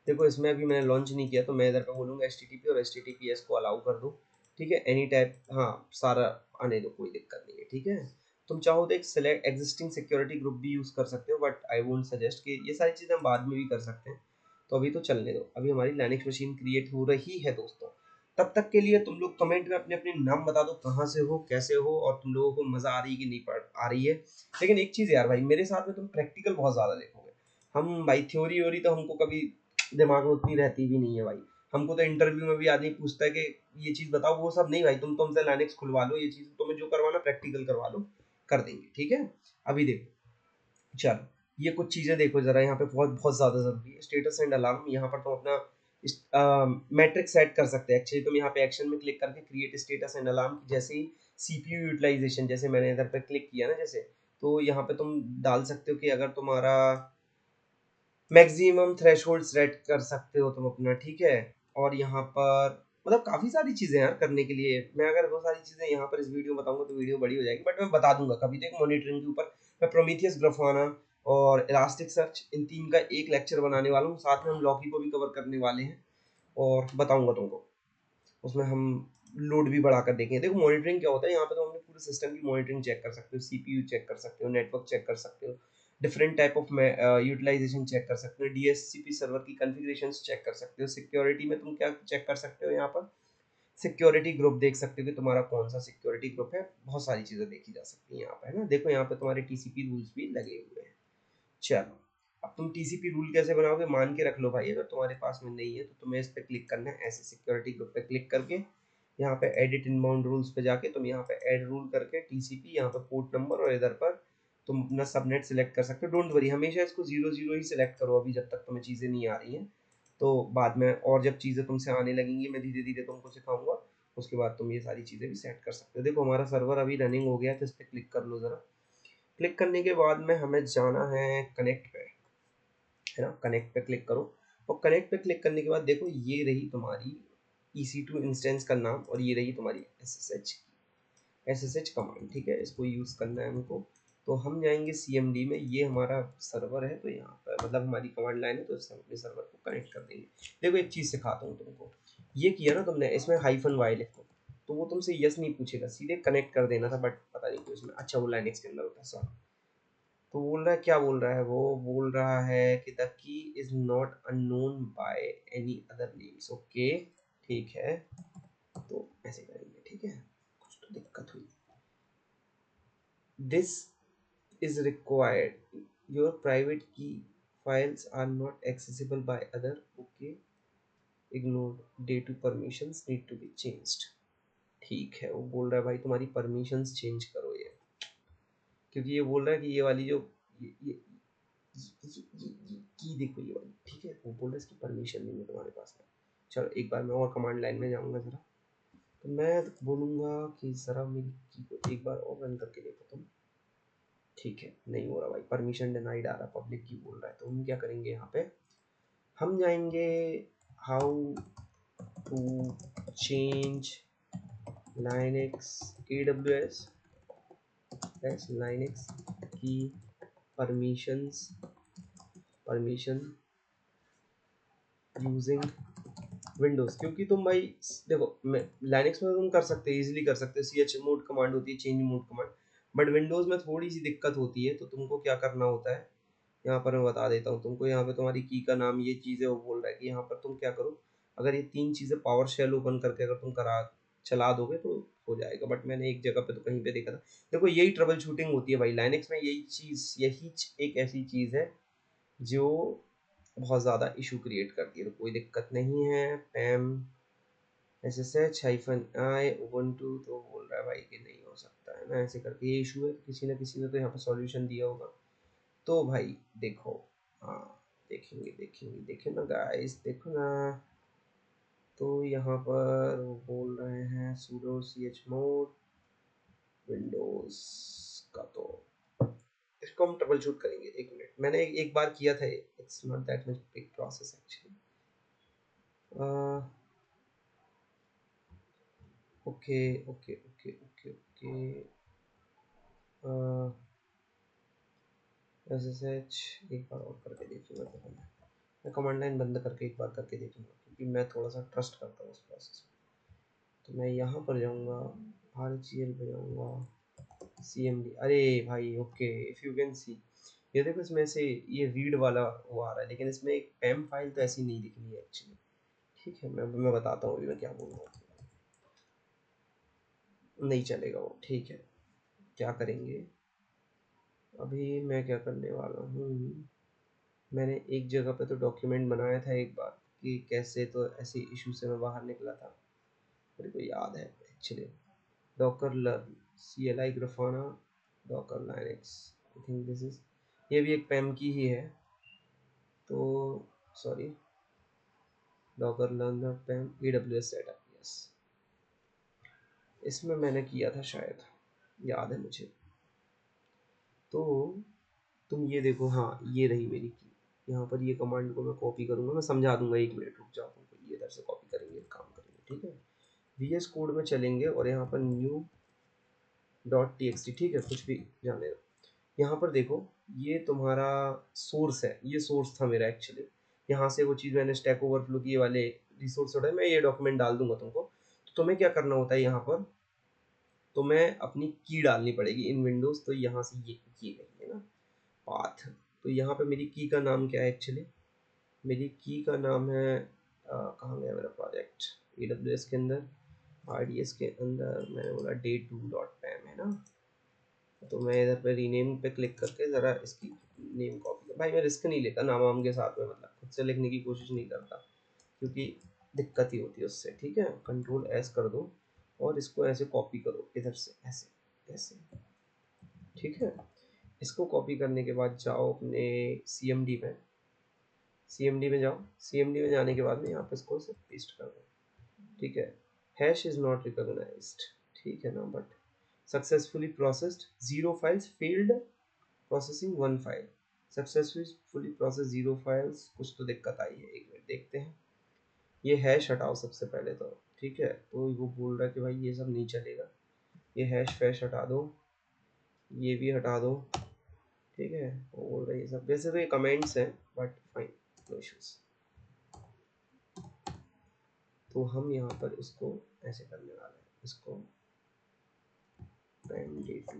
देखो इसमें अभी मैंने लॉन्च नहीं किया, तो मैं इधर पे बोलूँगा HTTP और HTTPS को अलाउ कर दो, ठीक है। एनी टाइप, हाँ सारा आने दो, कोई दिक्कत नहीं है, ठीक है। तुम चाहो तो एक सेलेक्ट एग्जिस्टिंग सिक्योरिटी ग्रुप भी यूज़ कर सकते हो, बट आई वोंट सजेस्ट कि ये सारी चीज़ें हम बाद में भी कर सकते हैं। तो अभी तो चलने दो, अभी हमारी लाइनक्स मशीन क्रिएट हो रही है दोस्तों। तब तक के लिए तुम लोग कमेंट में अपने अपने नाम बता दो, कहाँ से हो, कैसे हो, और तुम लोगों को मज़ा आ रही है कि नहीं पड़ आ रही है। लेकिन एक चीज़ यार भाई, मेरे साथ में तुम प्रैक्टिकल बहुत ज़्यादा देखोगे। हम भाई थ्योरी व्योरी तो हमको कभी दिमाग में उतनी रहती भी नहीं है भाई। हमको तो इंटरव्यू में भी आदमी पूछता है कि ये चीज़ बताओ, वो सब नहीं भाई, तुमसे लाइनक्स खुलवा लो, ये चीज़ तुम्हें जो करवाना प्रैक्टिकल करवा लो, कर देंगे, ठीक है। अभी देखो, चलो ये कुछ चीज़ें देखो जरा, यहाँ पे बहुत बहुत ज़्यादा ज़रूरी है। स्टेटस एंड अलार्म, यहाँ पर तुम अपना मैट्रिक सेट कर सकते हैं एक्चुअली। तुम यहाँ पे एक्शन में क्लिक करके क्रिएट स्टेटस एंड अलार्म, जैसे ही CPU यूटिलाइजेशन, जैसे मैंने इधर पे क्लिक किया ना जैसे, तो यहाँ पे तुम डाल सकते हो कि अगर तुम्हारा मैक्सिमम थ्रेशोल्ड सेट कर सकते हो तुम अपना, ठीक है। और यहाँ पर मतलब काफ़ी सारी चीज़ें यार करने के लिए, मैं अगर वो सारी चीज़ें यहाँ पर इस वीडियो में बताऊंगा तो वीडियो बड़ी हो जाएगी, बट मैं बता दूंगा कभी। तो एक मॉनिटरिंग के ऊपर मैं प्रोमीथियस, ग्राफाना और इलास्टिक सर्च, इन तीन का एक लेक्चर बनाने वाला हूँ, साथ में हम लॉकी को भी कवर करने वाले हैं, और बताऊंगा तुमको। उसमें हम लोड भी बढ़ा कर देखेंगे। देखो मॉनिटरिंग क्या होता है, यहाँ पे तो हमने पूरे सिस्टम की मॉनिटरिंग चेक कर सकते हो, CPU चेक कर सकते हो, नेटवर्क चेक कर सकते हो, different type of utilization check कर सकते हो, DHCP सर्वर की कॉन्फ़िगरेशंस चेक कर सकते हो। सिक्योरिटी में तुम क्या चेक कर सकते हो, यहाँ पर सिक्योरिटी ग्रुप देख सकते हो कि तुम्हारा कौन सा सिक्योरिटी ग्रुप है। बहुत सारी चीज़ें देखी जा सकती हैं यहाँ पे, है ना। देखो यहाँ पे तुम्हारे TCP रूल्स भी लगे हुए हैं। चलो अब तुम TCP रूल कैसे बनाओगे, मान के रख लो भाई, अगर तुम्हारे पास में नहीं है तो तुम्हें इस पर क्लिक करना है, ऐसे सिक्योरिटी ग्रुप पे क्लिक करके यहाँ पे एडिट इनबाउंड रूल्स पे जाके तुम यहाँ पे ऐड रूल करके TCP, यहाँ पे पोर्ट नंबर, और इधर पर तुम अपना सबनेट सिलेक्ट कर सकते हो। डोंट वरी, हमेशा इसको 00 ही सिलेक्ट करो अभी, जब तक तुम्हें चीज़ें नहीं आ रही हैं। तो बाद में और जब चीज़ें तुमसे आने लगेंगी, मैं धीरे धीरे तुमको सिखाऊंगा, उसके बाद तुम ये सारी चीज़ें भी सेट कर सकते हो। देखो हमारा सर्वर अभी रनिंग हो गया, तो इस पर क्लिक कर लो ज़रा। क्लिक करने के बाद में हमें जाना है कनेक्ट पे, है ना। कनेक्ट पे क्लिक करो, और कनेक्ट पे क्लिक करने के बाद देखो ये रही तुम्हारी EC2 इंस्टेंस का नाम, और ये रही तुम्हारी SSH कमांड, ठीक है। इसको यूज़ करना है हमको। तो हम जाएंगे CMD में, ये हमारा सर्वर है, तो यहाँ पर मतलब हमारी कमांड लाइन है, तो इससे हम अपने सर्वर को कनेक्ट कर देंगे। देखो एक चीज़ सिखाता हूँ तुमको, ये किया ना तुमने, इसमें -y लिखो, तो वो तुमसे यस नहीं पूछेगा, सीधे कनेक्ट कर देना था, बट पता नहीं क्यों इसमें, अच्छा वो लाइनक्स के अंदर होता है, सॉरी। तो बोल रहा है, क्या बोल रहा है, वो बोल रहा है कि the key is not unknown by any other names, okay ठीक है। तो ऐसे करेंगे, ठीक है। दिक्कत हुई। This is required, your private key files are not accessible by other, okay, ignore, they two permissions need to be changed. ठीक है, वो बोल रहा है भाई तुम्हारी परमिशंस चेंज करो ये, क्योंकि ये बोल रहा है कि ये वाली जो की देखो ये वाली, ठीक है, वो बोल रहा है इसकी परमिशन नहीं है तुम्हारे पास में। चलो एक बार मैं और कमांड लाइन में जाऊंगा जरा, तो मैं बोलूंगा कि जरा मेरी की को एक बार और रन करके देखो तुम। ठीक है, नहीं हो रहा भाई, परमिशन डिनाइड आ रहा, पब्लिक की बोल रहा है। तो हम क्या करेंगे, यहाँ पे हम जाएंगे how to change Linux AWS S Linux की परमिशन यूजिंग विंडोज। क्योंकि तुम भाई देखो, लाइनक्स में तुम कर सकते हो, इजीली कर सकते हो, chmod कमांड होती है, change mode command, but Windows में थोड़ी सी दिक्कत होती है। तो तुमको क्या करना होता है, यहाँ पर मैं बता देता हूँ तुमको। यहाँ पे तुम्हारी की का नाम ये चीज़ है, वो बोल रहा है कि यहाँ पर तुम क्या करो, अगर ये 3 चीज़ें पावर शेल ओपन करके अगर तुम करा चला दोगे तो हो जाएगा। बट मैंने एक जगह पे तो कहीं पे देखा था। देखो यही ट्रबल शूटिंग होती है भाई लाइनक्स में, यही एक ऐसी चीज़ है जो बहुत ज़्यादा इशू क्रिएट करती है। तो कोई दिक्कत नहीं है। पैम SSH-i उबुंटू, तो बोल रहा है भाई कि नहीं हो सकता है ना, ऐसे करके ये इशू है। किसी ना किसी ने तो यहाँ पर सॉल्यूशन दिया होगा। तो भाई देखो, हाँ देखेंगे देखेंगे, देखे ना गाइस, देखो ना। तो यहाँ पर वो बोल रहे हैं sudo chmod विंडोज का, तो इसको हम ट्रबल शूट करेंगे। एक मिनट, मैंने एक बार किया था, it's not that much big process actually. Okay okay okay okay okay, SSH एक बार और करके देखूंगा। तो मैं कमांड लाइन बंद करके एक बार करके देखूंगा, क्योंकि मैं थोड़ा सा ट्रस्ट करता हूँ उस प्रोसेस में। तो मैं यहाँ पर जाऊँगा, RCL पे जाऊँगा, CMD, अरे भाई okay, if you can see, ये देखो इसमें से ये रीड वाला वो आ रहा है, लेकिन इसमें एक पैम फाइल तो ऐसी नहीं दिखनी है एक्चुअली। ठीक है, मैं बताता हूँ अभी मैं क्या बोल रहा हूँ। नहीं चलेगा वो, ठीक है। क्या करेंगे अभी, मैं क्या करने वाला हूँ, मैंने एक जगह पे तो डॉक्यूमेंट बनाया था एक बार कि कैसे तो ऐसे इशू से मैं बाहर निकला था, मेरे को याद है actually. Docker learn CLI Grafana Docker Linux, I think this is, ये भी एक पैम की ही है। तो sorry, Docker learn dot पैम AWS setup, yes, इसमें मैंने किया था शायद, याद है मुझे। तो तुम ये देखो, हाँ ये रही मेरी की। यहाँ पर ये कमांड को मैं कॉपी करूँगा, मैं समझा दूंगा, एक मिनट रुक जाओ तुमको, ये इधर से कॉपी करेंगे, काम करेंगे, ठीक है। VS कोड में चलेंगे और यहाँ पर न्यू .txt, ठीक है, कुछ भी जाने दो। यहाँ पर देखो, ये तुम्हारा सोर्स है, ये सोर्स था मेरा एक्चुअली। यहाँ से वो चीज़ मैंने स्टैक ओवरफ्लो की वाले रिसोर्स उठाए, मैं ये डॉक्यूमेंट डाल दूंगा तुमको। तो तुम्हें क्या करना होता है यहाँ पर, तो मैं अपनी की डालनी पड़ेगी इन विंडोज़। तो यहाँ से ये नहीं है ना पाथ, तो यहाँ पे मेरी की का नाम क्या है एक्चुअली, मेरी की का नाम है कहाँ गया मेरा प्रोजेक्ट, AWS के अंदर, RDS के अंदर मैंने बोला day2.pam है ना। तो मैं इधर पे रीनेम पे क्लिक करके ज़रा इसकी नेम कॉपी, भाई मैं रिस्क नहीं लेता नाम वाम के साथ में, मतलब खुद से लिखने की कोशिश नहीं करता, क्योंकि दिक्कत ही होती है उससे। ठीक है, Ctrl+S कर दो और इसको ऐसे कॉपी करो इधर से, ऐसे ऐसे, ठीक है। इसको कॉपी करने के बाद जाओ अपने CMD में, CMD में जाओ, CMD में जाने के बाद में यहाँ पे इसको से पेस्ट कर दो, ठीक है। हैश इज नॉट रिकॉग्नाइज्ड, ठीक है ना, but successfully processed 0 files, failed processing 1 file, successfully process 0 files, कुछ तो दिक्कत आई है, एक मिनट देखते हैं। ये हैश हटाओ सबसे पहले तो, ठीक है। तो वो बोल रहा है कि भाई ये सब नहीं चलेगा, ये हैश फैश हटा दो, ये भी हटा दो, ठीक है। वो बोल रहा है ये सब, वैसे तो ये कमेंट्स हैं बट फाइन, नो इश्यूज। तो हम यहाँ पर इसको ऐसे करने वाले हैं, इसको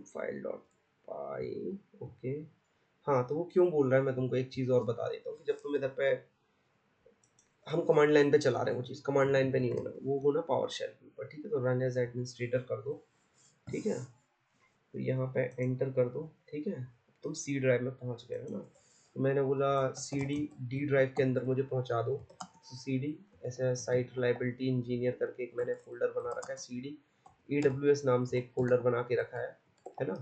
file.py, ओके। हाँ, तो वो क्यों बोल रहा है, मैं तुमको एक चीज़ और बता देता हूँ कि जब तुम इधर पे, हम कमांड लाइन पे चला रहे हैं, वो चीज़ कमांड लाइन पे नहीं होना, वो होना पावर शेल के ऊपर, ठीक है। तो रन एज एडमिनिस्ट्रेटर कर दो, ठीक है। तो यहाँ पे एंटर कर दो, ठीक है। तुम सी ड्राइव में पहुँच गए हो ना, तो मैंने बोला सी डी ड्राइव के अंदर मुझे पहुँचा दो। तो सी डी ऐसे साइट रिलायबिलिटी इंजीनियर करके एक मैंने फोल्डर बना रखा है, सी डी AWS नाम से एक फोल्डर बना के रखा है ना,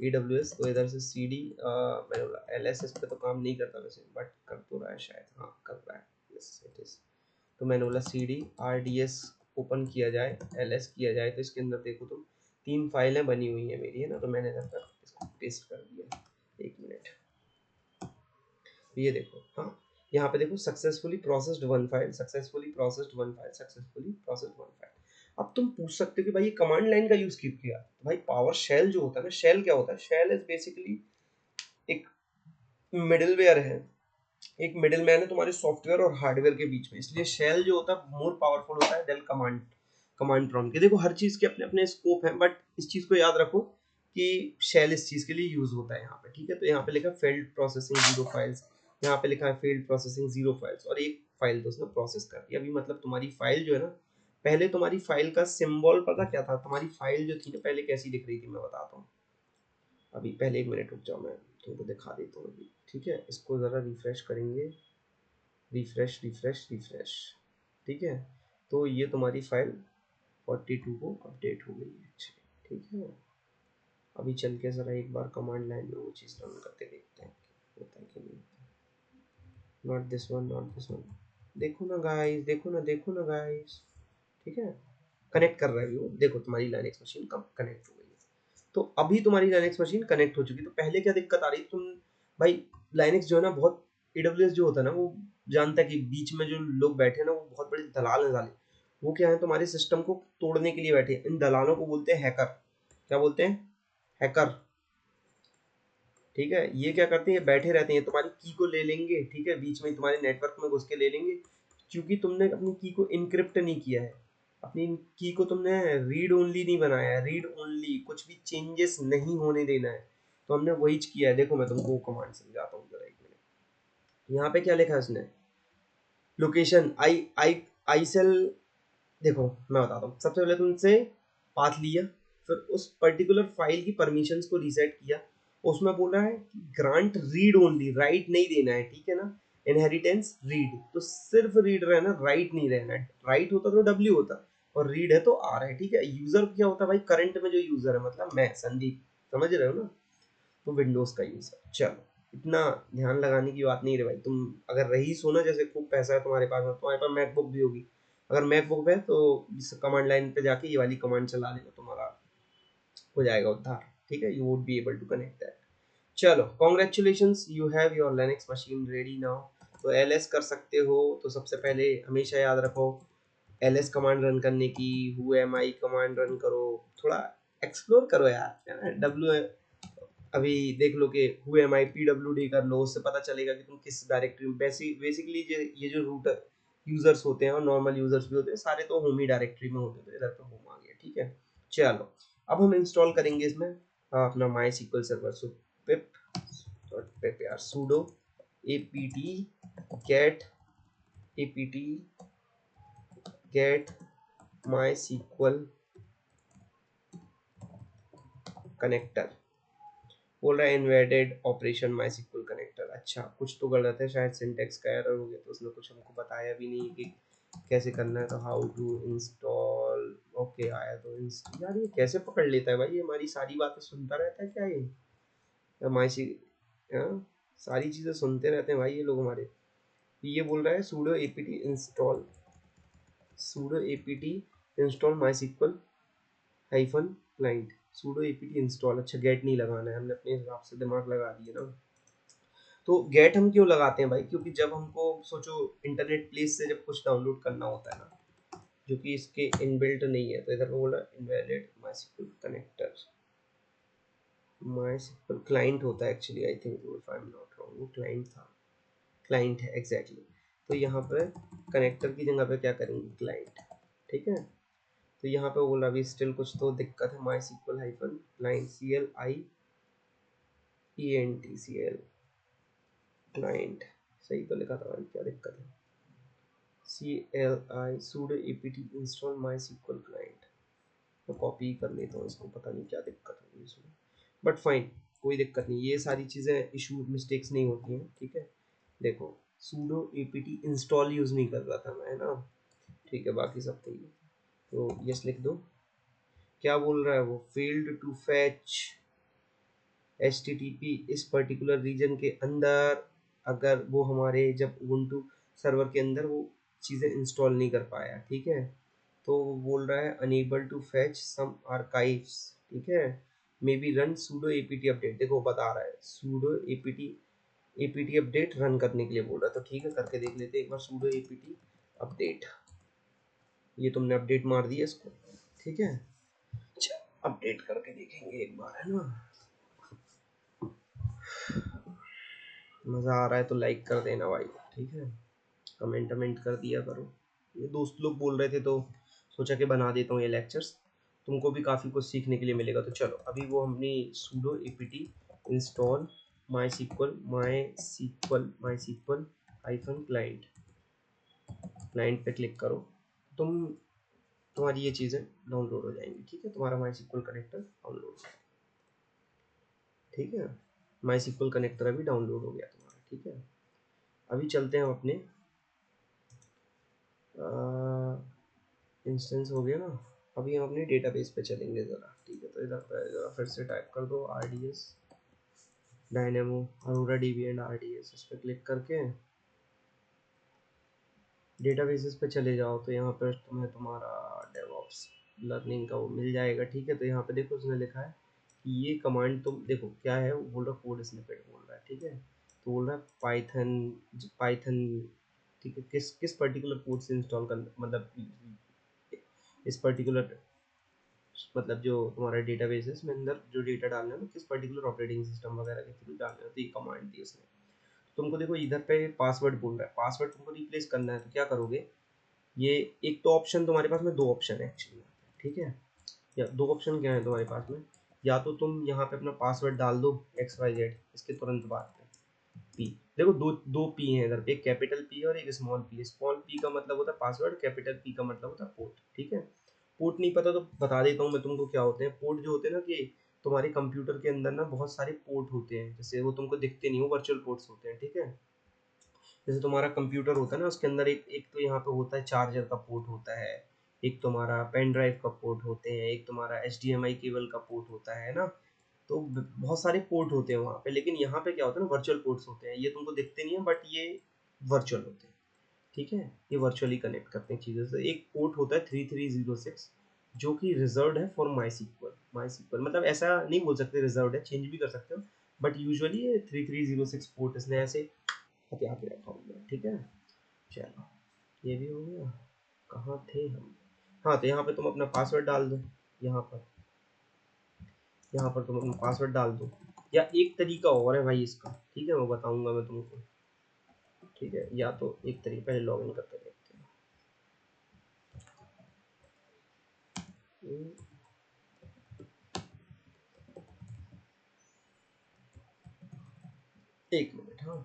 AWS। तो इधर से सी डी मैंने बोला LS, इस पे तो काम नहीं करता वैसे, बट कर तो रहा है शायद, हाँ कर रहा है, यस इट इज। तो मैंने बोला सी डी RDS ओपन किया जाए, LS किया जाए। तो इसके अंदर देखो तुम 3 फाइलें बनी हुई है मेरी, है ना। तो मैंने इधर पर इसको पेस्ट कर दिया, 1 मिनट। ये देखो, हाँ यहाँ पे देखो successfully processed 1 file, successfully processed 1 file, successfully processed 1 file. अब तुम पूछ सकते हो कि भाई ये कमांड लाइन का यूज क्यों किया। तो भाई पावर शेल जो होता है ना, शेल क्या होता है, शेल इज बेसिकली एक मिडिलवेयर है, एक मिडिल मैन है तुम्हारे सॉफ्टवेयर और हार्डवेयर के बीच में। इसलिए शेल जो होता है मोर पावरफुल होता है देन कमांड प्रॉम्प्ट के। देखो हर चीज के अपने अपने स्कोप हैं, बट इस चीज को याद रखो कि शेल इस चीज के लिए यूज होता है यहाँ पे, ठीक है। तो यहाँ पे लिखा फेल्ड प्रोसेसिंग 0 फाइल्स, यहाँ पे लिखा है फेल्ड प्रोसेसिंग 0 फाइल्स, और एक फाइल तो उसने प्रोसेस कर दिया। अभी मतलब तुम्हारी फाइल जो है ना, पहले तुम्हारी फाइल का सिंबल पता क्या था, तुम्हारी फाइल जो थी ना पहले कैसी दिख रही थी, मैं बताता हूँ। अभी पहले 1 मिनट रुक जाओ, मैं तुमको दिखा देता हूँ अभी, ठीक है। इसको ज़रा रिफ्रेश करेंगे, रिफ्रेश रिफ्रेश रिफ्रेश, ठीक है। तो ये तुम्हारी फाइल 42 को अपडेट हो गई है, अच्छा ठीक है। अभी चल के ज़रा एक बार कमांड लाइन में वो चीज़ रन करके देखते हैं होता है कि नहीं। Not this one, not this one, देखो ना गाइस, देखो ना, देखो ना गाइस, ठीक है। कनेक्ट कर रहा है वो, देखो तुम्हारी लाइनेक्स मशीन कब कनेक्ट हो गई है। तो अभी तुम्हारी लाइनेक्स मशीन कनेक्ट हो चुकी। तो पहले क्या दिक्कत आ रही तुम, भाई लाइनेक्स जो है ना बहुत, AWS जो होता है ना वो जानता है कि बीच में जो लोग बैठे हैं ना वो बहुत बड़े दलाल हैं साले। वो क्या है, तुम्हारे सिस्टम को तोड़ने के लिए बैठे हैं। इन दलालों को बोलते हैं हैकर। क्या बोलते हैं, हैकर, ठीक है। ये क्या करते हैं, ये बैठे रहते हैं, तुम्हारी की को ले लेंगे, ठीक है, बीच में तुम्हारे नेटवर्क में घुस के ले लेंगे। क्योंकि तुमने अपनी की को इनक्रिप्ट नहीं किया है, अपनी की को तुमने रीड ओनली नहीं बनाया है, रीड ओनली, कुछ भी चेंजेस नहीं होने देना है। तो हमने वही किया है। देखो मैं तुमको कमांड समझाता हूँ जरा, 1 मिनट। यहाँ पे क्या लिखा है उसने, location I I I cell. देखो मैं बताता हूँ, सबसे पहले तुमसे पाथ लिया, फिर उस पर्टिकुलर फाइल की परमिशंस को रीसेट किया। उसमें बोल रहा है कि ग्रांट रीड ओनली, राइट नहीं देना है, ठीक है ना। इनहेरिटेंस रीड, तो सिर्फ रीड रहना, राइट नहीं रहना है। राइट होता तो W होता, और रीड है तो R है, ठीक है। यूजर क्या होता है भाई, करंट में जो यूजर है, मतलब मैं संदीप, समझ रहे हो ना। तो विंडोज का यूजर, चलो इतना ध्यान लगाने की बात नहीं रे भाई। तुम अगर रईस हो ना, जैसे खूब पैसा है तुम्हारे पास, तुम्हारे पास मैकबुक भी होगी, अगर मैकबुक है तो इस कमांड लाइन पे जाके ये वाली कमांड चला लेना, तुम्हारा हो जाएगा उद्धार, ठीक है। You would be able to connect that. चलो congratulations, you have your Linux machine ready now. तो एलएस कर सकते हो। तो सबसे पहले हमेशा याद रखो एलएस कमांड रन करने की, who am I command run करो, थोड़ा एक्सप्लोर करो यार, है ना। डब्ल्यू अभी देख लो कि हु एम आई PWD कर लो, उससे पता चलेगा कि तुम किस डायरेक्टरी में। बेसिकली ये जो रूटर यूजर्स होते हैं और नॉर्मल यूजर्स भी होते हैं, सारे तो होम ही डायरेक्टरी में होते हैं। इधर पे होम आ गया, ठीक है। चलो अब हम इंस्टॉल करेंगे इसमें अपना माई SQL सर्वर। सो पिप डॉट पिप यार, sudo apt get MySQL connector. बोल रहा है इन्वेडेड ऑपरेशन माई SQL कनेक्टर। अच्छा कुछ तो गलत है, शायद सिंटेक्स का एरर हो गया, तो उसने कुछ हमको बताया भी नहीं कि कैसे करना है। तो हाउ टू इंस्टॉल, ओके आया तो यार ये कैसे पकड़ लेता है भाई, ये हमारी सारी बातें सुनता रहता है क्या ये, माई सी, हाँ, सारी चीज़ें सुनते रहते हैं भाई ये लोग हमारे। ये बोल रहा है sudo apt install MySQL hyphen client, sudo apt install. अच्छा गेट नहीं लगाना है, हमने अपने हिसाब से दिमाग लगा दिए ना। तो गेट हम क्यों लगाते हैं भाई, क्योंकि जब हमको सोचो इंटरनेट प्लेस से जब कुछ डाउनलोड करना होता है ना, जो कि इसके इनबिल्ट नहीं है, तो इधर पे बोला invalid MySQL connector. MySQL client होता है actually, I think if I am not wrong, वो क्लाइंट था, क्लाइंट है एग्जैक्टली। तो यहाँ पर कनेक्टर की जगह पे क्या करेंगे, क्लाइंट, ठीक है। तो यहाँ पे बोला अभी स्टिल कुछ तो दिक्कत है, MySQL hyphen client CLIENT client, सही तो लिखा था भाई, क्या दिक्कत है। CLI sudo apt install MySQL client, तो कॉपी कर लेता हूँ इसको, पता नहीं क्या दिक्कत होगी इसमें, बट फाइन, कोई दिक्कत नहीं, ये सारी चीज़ें इशू मिस्टेक्स नहीं होती हैं, ठीक है। देखो sudo apt इंस्टॉल यूज़ नहीं कर रहा था मैं, है ना, ठीक है, बाकी सब ठीक है। तो यस लिख दो। क्या बोल रहा है वो, फेल्ड टू फैच HTTP इस पर्टिकुलर रीजन के अंदर, अगर वो हमारे जब ubuntu सर्वर के अंदर वो चीज़ें इंस्टॉल नहीं कर पाया, ठीक है, तो वो बोल रहा है unable to fetch some archives, ठीक है, maybe run sudo apt update, देखो बता रहा है sudo apt अपडेट रन करने के लिए बोल रहा है, तो ठीक है करके देख लेते हैं एक बार sudo apt अपडेट। ये तुमने अपडेट मार दिया इसको, ठीक है, अपडेट करके देखेंगे एक बार, है ना। मज़ा आ रहा है तो लाइक कर देना भाई, ठीक है, कमेंट कमेंट कर दिया करो। ये दोस्त लोग बोल रहे थे तो सोचा कि बना देता हूँ ये लेक्चर्स, तुमको भी काफ़ी कुछ सीखने के लिए मिलेगा। तो चलो अभी वो हमने sudo apt इंस्टॉल माई हाइफन क्लाइंट पे क्लिक करो, तुम तुम्हारी ये चीज़ें डाउनलोड हो जाएंगी, ठीक है, तुम्हारा माई सिक्वल कनेक्टर डाउनलोड, ठीक है, माई सिक्वल कनेक्टर अभी डाउनलोड हो गया तुम्हारा, ठीक है। अभी चलते हैं हम अपने इंस्टेंस हो गया ना, अभी हम अपने डेटाबेस पे चलेंगे ज़रा, ठीक है। तो इधर पे ज़रा फिर से टाइप कर दो RDS dynamo Arora DB and RDS, इस पर क्लिक करके डेटाबेसेस पे चले जाओ, तो यहाँ पर तुम्हें तुम्हारा डेवऑप्स लर्निंग का वो मिल जाएगा, ठीक है। तो यहाँ पे देखो उसने लिखा है कि ये कमांड, तुम देखो क्या है, वो बोल रहा है कोड स्निपेट बोल रहा है, ठीक है, तो बोल रहा है पाइथन, ठीक है, किस किस पर्टिकुलर कोड से इंस्टॉल कर, मतलब इस पर्टिकुलर, मतलब जो तुम्हारा डेटाबेस है इसमें अंदर जो डेटा डालना है ना, किस पर्टिकुलर ऑपरेटिंग सिस्टम वगैरह के थ्रू डालना है, तो ये कमांड दी उसने। तुमको देखो इधर पे पासवर्ड बोल रहा है, पासवर्ड तुमको रिप्लेस करना है, तो क्या करोगे, ये एक तो ऑप्शन तुम्हारे पास में, दो ऑप्शन है एक्चुअली, ठीक है, या दो ऑप्शन क्या है तुम्हारे पास में, या तो तुम यहाँ पे अपना पासवर्ड डाल दो XYZ, इसके तुरंत बाद में पी, देखो दो दो पी है इधर पे, एक कैपिटल पी है और एक स्मॉल पी। स्मॉल पी का मतलब होता है पासवर्ड, कैपिटल पी का मतलब होता है पोर्ट, ठीक है। पोर्ट नहीं पता तो बता देता हूँ मैं तुमको क्या होते हैं पोर्ट, जो होते हैं ना कि तुम्हारे कंप्यूटर के अंदर ना बहुत सारे पोर्ट होते हैं, जैसे वो तुमको दिखते नहीं हो, वर्चुअल पोर्ट्स होते हैं, ठीक है। जैसे तुम्हारा कंप्यूटर होता है ना, उसके अंदर एक एक तो यहाँ पे होता है चार्जर का पोर्ट होता है, एक तुम्हारा पेन ड्राइव का पोर्ट होते हैं, एक तुम्हारा HDMI केबल का पोर्ट होता है ना, तो बहुत सारे पोर्ट होते हैं वहाँ पे। लेकिन यहाँ पे क्या होता है ना, वर्चुअल पोर्ट्स होते हैं, ये तुमको दिखते नहीं है बट ये वर्चुअल होते हैं, ठीक है, ये वर्चुअली कनेक्ट करते हैं चीज़ों से। एक पोर्ट होता है 3306 जो कि रिजर्व्ड है फॉर माई सिक्वल, मतलब ऐसा नहीं बोल सकते रिजर्व्ड है, चेंज भी कर सकते हो, बट यूजुअली ये 3306 पोर्ट इसने ऐसे हथियार पे रखा हुआ है, ठीक है। चलो ये भी हो गया, कहाँ थे हम, हाँ, तो यहाँ पे तुम अपना पासवर्ड डाल दो, यहाँ पर यहाँ पर तुम अपना पासवर्ड डाल दो, या एक तरीका और है भाई इसका, ठीक है, वो बताऊंगा मैं तुमको, ठीक है, या तो एक तरीका, पहले लॉग इन करके देखते हैं, एक मिनट, हाँ,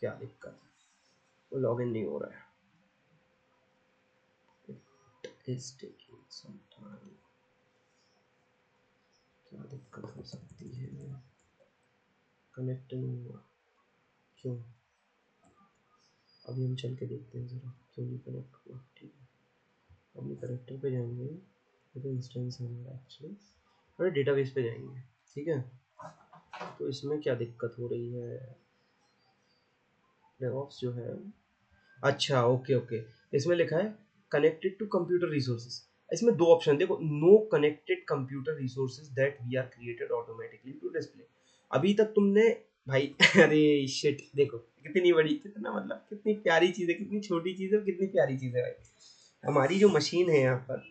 क्या दिक्कत है, वो लॉग इन नहीं हो रहा है, it is taking some time, क्या दिक्कत हो सकती है, कनेक्ट नहीं हुआ, क्यों, अभी हम चल के देखते हैं ज़रा क्यों नहीं कनेक्ट हुआ, ठीक है। अपने कनेक्टर पे जाएंगे, ये तो इंस्टेंस है हमारा एक्चुअली, और डेटाबेस पे जाएंगे, ठीक है। तो इसमें क्या दिक्कत हो रही है, डेवऑप्स जो है, अच्छा ओके ओके, इसमें लिखा है कनेक्टेड टू कंप्यूटर रिसोर्सेज, इसमें दो ऑप्शन देखो, no connected computer resources that we are created automatically to display. अभी तक तुमने भाई अरे शिट, देखो कितनी बड़ी, कितना मतलब कितनी प्यारी चीज़ है, कितनी छोटी चीज़ है, कितनी प्यारी चीज़ है भाई। हमारी जो मशीन है यहाँ पर,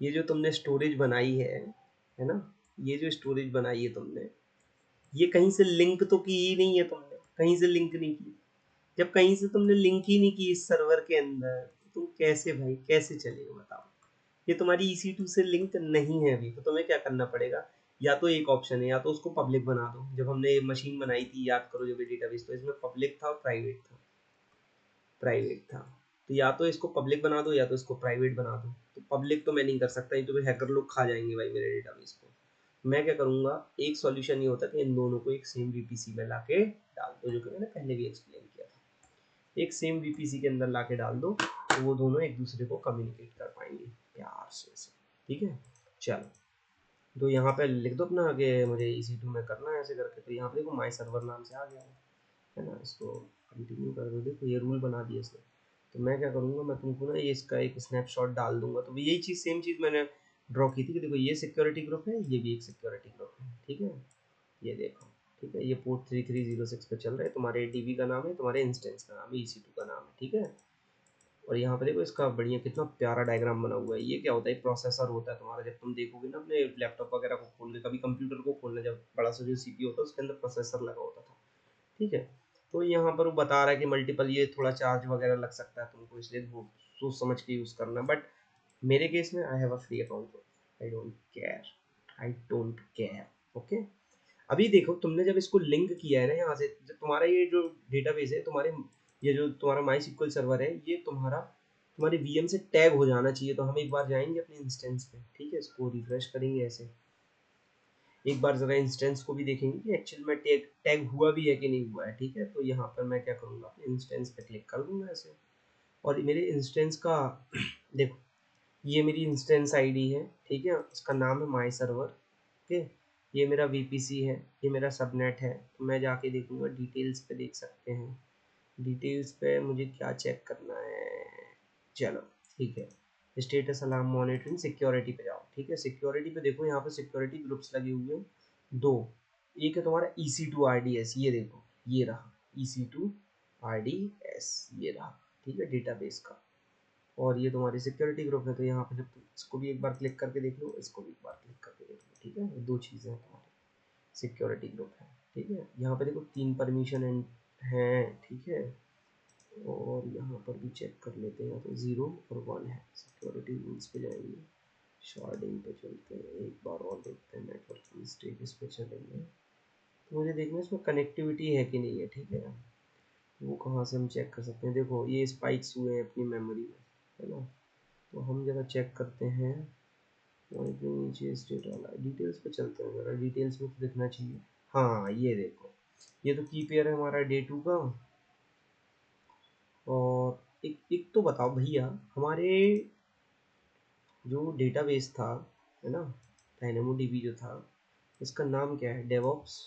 ये जो तुमने स्टोरेज बनाई है ना, ये जो स्टोरेज बनाई है तुमने, ये कहीं से लिंक तो की ही नहीं है तुमने, कहीं से लिंक नहीं की। जब कहीं से तुमने लिंक ही नहीं की इस सर्वर के अंदर, तो तुम कैसे भाई, कैसे चलेगा बताओ। ये तुम्हारी EC2 से लिंक नहीं है अभी, तो तुम्हें क्या करना पड़ेगा, या तो एक ऑप्शन है, या तो उसको पब्लिक बना दो। जब हमने मशीन बनाई थी, याद करो, जब ये डेटाबेस, तो इसमें पब्लिक था और प्राइवेट था। तो या तो इसको पब्लिक बना दो या तो इसको प्राइवेट बना दो। तो पब्लिक तो मैं नहीं कर सकता, ये तो हैकर लोग खा जाएंगे भाई मेरे डेटाबेस को। मैं क्या करूंगा, एक सॉल्यूशन ये होता है कि इन दोनों को एक सेम वीपीसी में लाके डाल दो, जो कि मैंने पहले भी एक्सप्लेन किया था। एक सेम वीपीसी के अंदर लाके डाल दो, तो वो दोनों एक दूसरे को कम्युनिकेट कर पाएंगे प्यार से। ठीक है, चलो। तो यहाँ पे लिख दो अपना कि मुझे EC2 में करना है ऐसे करके। तो यहाँ पे देखो माई सर्वर नाम से आ गया है ना। इसको कंटिन्यू कर दो। देखो ये रूल बना दिया इसने। तो मैं क्या करूँगा, मैं तुमको ना ये इसका एक स्नैपशॉट डाल दूंगा। तो यही चीज़, सेम चीज़ मैंने ड्रॉ की थी कि देखो ये सिक्योरिटी ग्रुप है, ये भी एक सिक्योरिटी ग्रुप है। ठीक है, ये देखो, ठीक है, ये पोर्ट 3306 पे चल रहा है। तुम्हारे डीबी का नाम है, तुम्हारे इंस्टेंस का नाम है, EC2 का नाम है। ठीक है, और यहाँ पे देखो इसका बढ़िया कितना प्यारा डायग्राम बना हुआ है। ये क्या होता है, प्रोसेसर होता है तुम्हारा। जब तुम देखोगे ना अपने लैपटॉप वगैरह को खोल के, कभी कंप्यूटर को खोलना, जब बड़ा सा जो CPU होता है उसके अंदर प्रोसेसर लगा होता था। ठीक है, तो यहाँ पर वो बता रहा है कि मल्टीपल, ये थोड़ा चार्ज वगैरह लग सकता है तुमको, इसलिए वो सोच समझ के यूज़ करना। बट मेरे केस में I have a free account, I don't care, I don't care. Okay, अभी देखो तुमने जब इसको लिंक किया है ना यहाँ से, जब तुम्हारा ये जो डेटाबेस है तुम्हारे, ये जो तुम्हारा माई सिक्वल सर्वर है, ये तुम्हारा तुम्हारे VM से टैग हो जाना चाहिए। तो हम एक बार जाएंगे अपने इंस्टेंस पे। ठीक है, इसको रिफ्रेश करेंगे ऐसे, एक बार जरा इंस्टेंस को भी देखेंगे कि एक्चुअल में टैग टैग हुआ भी है कि नहीं हुआ है। ठीक है, तो यहाँ पर मैं क्या करूँगा, अपने इंस्टेंस पे क्लिक कर दूंगा ऐसे, और मेरे इंस्टेंस का देखो, ये मेरी इंस्टेंस आईडी है। ठीक है, इसका नाम है माई सर्वर। ओके, ये मेरा VPC है, ये मेरा सबनेट है। तो मैं जाके देखूंगा, डिटेल्स पे देख सकते हैं। डिटेल्स पे मुझे क्या चेक करना है, चलो ठीक है, स्टेटस अलार्म मॉनिटरिंग सिक्योरिटी पे जाओ। ठीक है, सिक्योरिटी पे देखो, यहाँ पे सिक्योरिटी ग्रुप्स लगे हुए हैं दो। एक है तुम्हारा EC2 RDS, ये देखो, ये रहा EC2 RDS, ये रहा। ठीक है, डेटाबेस का। और ये तुम्हारी सिक्योरिटी ग्रुप है। तो यहाँ पे जब तुम इसको भी एक बार क्लिक करके देख लो, इसको भी एक बार क्लिक करके देख लो। ठीक है, ये दो चीज़ें हैं तुम्हारी सिक्योरिटी ग्रुप है। ठीक है, यहाँ पे देखो 3 परमिशन हैं। ठीक है, और यहाँ पर भी चेक कर लेते हैं, तो 0 और 1 है। सिक्योरिटी रूल्स पे जाएंगे, शार्डिंग पे चलते हैं, एक बार और देखते हैं, नेटवर्किंग स्टेटस पे चलेंगे। तो मुझे देखना है इसमें कनेक्टिविटी है कि नहीं है। ठीक है, वो कहाँ से हम चेक कर सकते हैं, देखो ये स्पाइक्स हुए हैं अपनी मेमोरी में, है ना। तो हम जरा चेक करते हैं, नीचे स्टेट वाला डिटेल्स पे चलते हैं, जरा डिटेल्स में तो दिखना चाहिए। हाँ, ये देखो, ये तो की पेयर है हमारा डे 2 का। और एक तो बताओ भैया, हमारे जो डेटाबेस था, है ना, DynamoDB जो था, इसका नाम क्या है, डेवऑप्स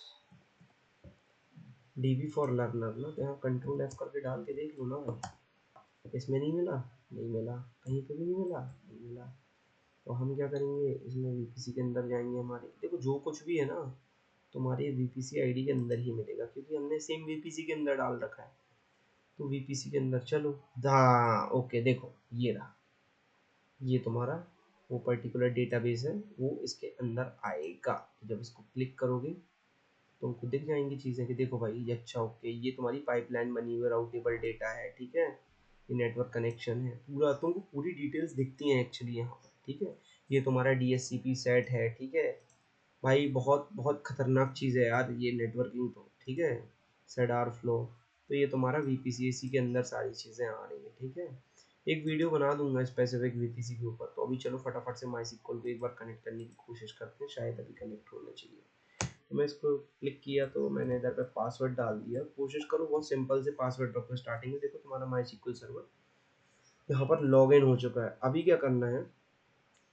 DB फॉर लर्नर ना। तो यहाँ कंट्रोल F करके डाल के देख लो ना भाई, इसमें नहीं मिला, नहीं मिला, कहीं पे भी नहीं मिला, नहीं मिला। तो हम क्या करेंगे, इसमें VPC के अंदर जाएंगे। हमारे देखो जो कुछ भी है ना, तुम्हारे VPC आईडी के अंदर ही मिलेगा, क्योंकि हमने सेम VPC के अंदर डाल रखा है। तो VPC के अंदर चलो, हाँ ओके, देखो ये रहा, ये तुम्हारा वो पर्टिकुलर डेटाबेस है, वो इसके अंदर आएगा। जब इसको क्लिक करोगे तो तुमको दिख जाएंगी चीज़ें कि देखो भाई ये अच्छा, ओके, ये तुम्हारी पाइपलाइन बनी हुई राउटेबल डेटा है। ठीक है, ये नेटवर्क कनेक्शन है, पूरा तुमको पूरी डिटेल्स दिखती हैं एक्चुअली यहाँ पर। ठीक है, ये तुम्हारा DHCP सेट है। ठीक है भाई, बहुत बहुत खतरनाक चीज़ है यार ये नेटवर्किंग तो। ठीक है, सेडार फ्लो। तो ये तुम्हारा VPC के अंदर सारी चीज़ें आ रही हैं। ठीक है, एक वीडियो बना दूंगा स्पेसिफिक VPC के ऊपर। तो अभी चलो फटाफट से MySQL को एक बार कनेक्ट करने की कोशिश करते हैं, शायद अभी कनेक्ट होना चाहिए। तो मैं इसको क्लिक किया, तो मैंने इधर पे पासवर्ड डाल दिया। कोशिश करो बहुत सिंपल से पासवर्ड रखो स्टार्टिंग में। देखो तुम्हारा MySQL सर्वर यहाँ पर लॉग इन हो चुका है। अभी क्या करना है,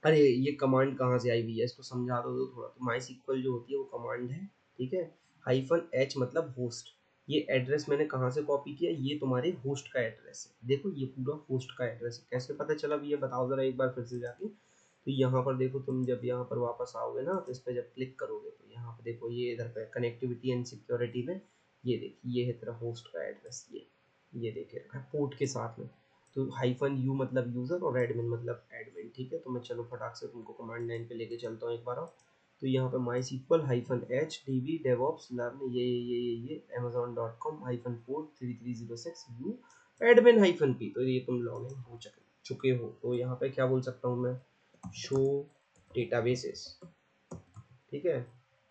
अरे ये कमांड कहाँ से आई हुई है, इसको समझा दो तो थोड़ा। तो MySQL जो होती है वो कमांड है। ठीक है, -h मतलब होस्ट। ये एड्रेस मैंने कहाँ से कॉपी किया, ये तुम्हारे होस्ट का एड्रेस है। देखो ये पूरा होस्ट का एड्रेस है, कैसे पता चला ये बताओ जरा एक बार फिर से जाके। तो यहाँ पर देखो, तुम जब यहाँ पर वापस आओगे ना, तो इस पर जब क्लिक करोगे तो यहाँ पर देखो, ये इधर पे कनेक्टिविटी एंड सिक्योरिटी में, ये देखिए, ये है तेरा होस्ट का एड्रेस, ये देखे रखा है पोर्ट के साथ में। तो -u मतलब यूज़र और एडमिन मतलब एडमिन। ठीक है, तो मैं चलो फटाक से तुमको कमांड लाइन पे लेके चलता हूँ एक बार और। तो यहाँ पे MySQL -h db DevOps learn ये amazon.com -port 3306 u admin -p। तो ये तुम लॉग इन हो चुके हो। तो यहाँ पे क्या बोल सकता हूँ मैं, शो डेटाबेसेस। ठीक है।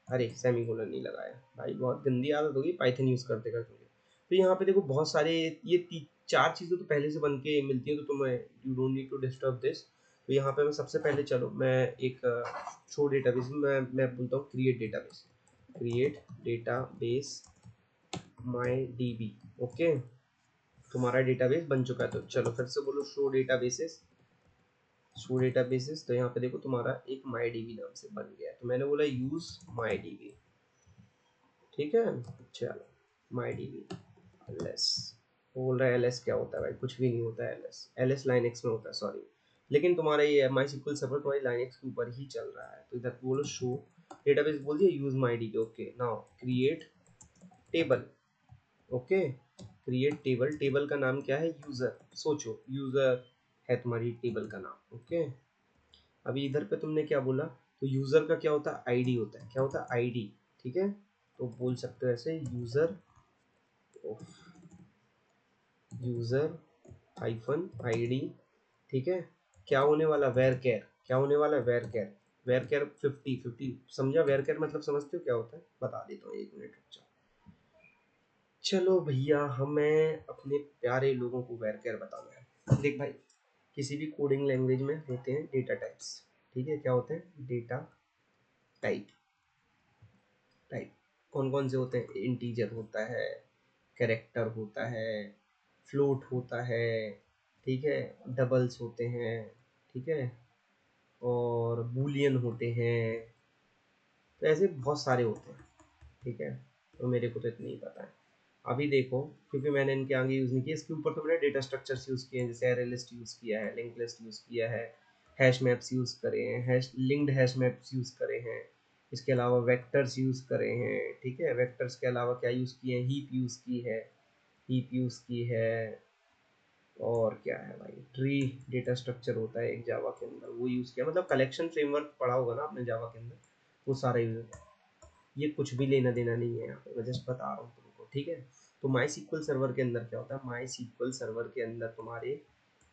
अरे सेमीकोलन नहीं लगाया भाई, बहुत गंदी आदत होगी पाइथन यूज करते करते। तो यहाँ पे देखो बहुत सारे ये चार चीजें तो पहले से बन के मिलती है, तो तुम्हें you don't need to disturb this. तो यहाँ पे मैं सबसे पहले, चलो मैं एक शो डेटाबेस, मैं बोलता हूँ create database, create database my DB. Okay, तुम्हारा डेटाबेस बन चुका है। तो चलो फिर से बोलो शो डेटाबेसेस, शो डेटाबेसेस। तो यहाँ पे देखो तुम्हारा एक माई डीबी नाम से बन गया है, तो मैंने बोला यूज माई डीबी, ठीक है। चलो माई डीबी एलएस, बोल रहा है एलएस क्या होता है भाई, कुछ भी नहीं होता है एलएस, एलएस लाइनक्स में होता है, सॉरी। लेकिन तुम्हारा ये माई सिक्वल सर्वर तुम्हारी लाइनक्स के ऊपर ही चल रहा है, तो इधर बोलो शो डेटाबेस बोल दिया, use my DB. Okay, now create table. Okay, create table, table का नाम क्या है, यूजर। सोचो यूजर है तुम्हारी टेबल का नाम। ओके, अभी इधर पे तुमने क्या बोला, तो यूजर का क्या होता है, आईडी होता है, क्या होता है, आईडी। ठीक है, तो बोल सकते हो ऐसे यूजर, यूजर हाइफन आईडी। ठीक है, क्या होने वाला, वेर केयर, क्या होने वाला है, वेर केयर, वेर केयर 50 समझा, वेर केयर मतलब समझते हो क्या होता है, बता देता हूँ, एक मिनट रुक जाओ। चलो भैया, हमें अपने प्यारे लोगों को वेर केयर बताना है। देख भाई, किसी भी कोडिंग लैंग्वेज में होते हैं डेटा टाइप्स। ठीक है, क्या होते हैं, डेटा टाइप। टाइप कौन कौन से होते हैं, इंटीजर होता है, कैरेक्टर होता है, फ्लोट होता है, ठीक है, डबल्स होते हैं, ठीक है, और बूलियन होते हैं। तो ऐसे बहुत सारे होते हैं, ठीक है। तो मेरे को तो इतना ही पता है। अभी देखो, क्योंकि मैंने इनके आगे यूज़ नहीं किया, इसके ऊपर तो मैंने डेटा स्ट्रक्चर्स यूज़ किए हैं, जैसे एरे लिस्ट यूज़ किया है, लिंक लिस्ट यूज़ किया है, हैश मैप्स यूज़ करे हैं, hash linked hash maps use करे हैं, इसके अलावा वेक्टर्स यूज़ करे हैं। ठीक है, वेक्टर्स के अलावा क्या यूज़ किए हैं, हीप यूज़ की है, हीप यूज़ की है, और क्या है भाई, ट्री डेटा स्ट्रक्चर होता है एक जावा के अंदर, वो यूज़ किया। मतलब कलेक्शन फ्रेमवर्क पढ़ा होगा ना आपने जावा के अंदर, वो सारा यूज़। ये कुछ भी लेना देना नहीं है यहाँ पे, मैं जस्ट बता रहा हूँ तुमको, ठीक है। तो माई सीक्वल सर्वर के अंदर क्या होता है, माई सीक्वल सर्वर के अंदर तुम्हारे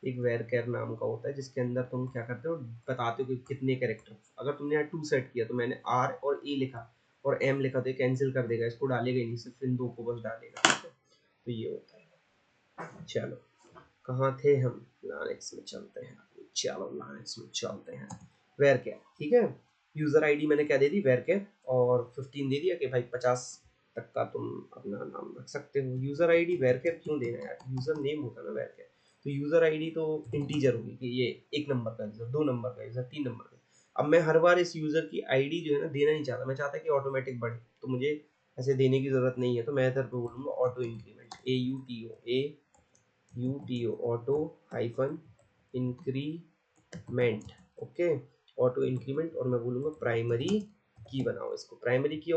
एक वेर केयर नाम का होता है, जिसके अंदर तुम क्या करते हो, बताते हो कि कितने कैरेक्टर। अगर तुमने यहाँ 2 सेट किया, तो मैंने आर और ए लिखा और एम लिखा, तो ये कैंसिल कर देगा, इसको डालेगा ही नहीं, सिर्फ इन 2 को बस डालेगा, ठीक है। तो ये होता है। चलो, कहाँ थे हम, लाइनेक्स में चलते हैं, चलो लाइनेक्स में चलते हैं। वेर केयर, ठीक है। यूजर आईडी मैंने क्या दे दी, वेर केयर, और 15 दे दिया कि भाई 50 तक का तुम अपना नाम रख सकते हो। यूजर आईडी वेर केयर क्यों देना है यार, यूजर नेम होता ना वेर केयर। तो यूजर आईडी तो इंटीजर होगी कि ये 1 नंबर का यूजर, 2 नंबर का यूजर, 3 नंबर का। अब मैं हर बार इस यूजर की आईडी जो है ना देना नहीं चाहता, मैं चाहता कि ऑटोमेटिक बढ़े, तो मुझे ऐसे देने की जरूरत नहीं है। तो मैं इधर पे बोलूंगा auto increment, AUTO auto hyphen increment. Okay, auto increment, और मैं बोलूँगा प्राइमरी की बनाओ इसको। प्राइमरी की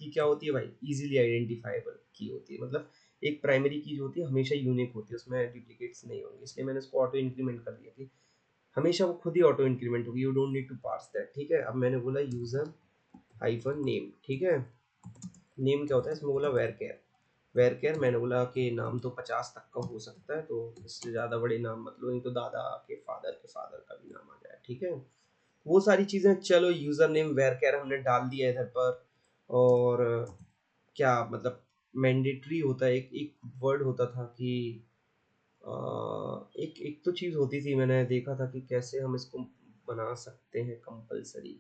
क्या होती है भाई, इजीली आइडेंटिफाइबल की होती है। मतलब एक प्राइमरी की जो होती है हमेशा यूनिक होती है, उसमें डुप्लीकेट्स नहीं होंगे, इसलिए मैंने इसको ऑटो इंक्रीमेंट कर दिया कि हमेशा वो खुद ही ऑटो इंक्रीमेंट होगी, you don't need to parse that. ठीक है, अब मैंने बोला यूजर हाइफन नेम, ठीक है। नेम क्या होता है, इसमें बोला वेर केयर, वेर केयर मैंने बोला कि नाम तो 50 तक का हो सकता है, तो इससे ज़्यादा बड़े नाम मतलब, नहीं तो दादा के फादर का भी नाम आ जाए, ठीक है। वो सारी चीज़ें, चलो यूज़र नेम वेर केयर हमने डाल दिया इधर पर। और क्या मतलब, मैंडेटरी होता है, एक एक वर्ड होता था कि एक एक तो चीज़ होती थी, मैंने देखा था कि कैसे हम इसको बना सकते हैं compulsory.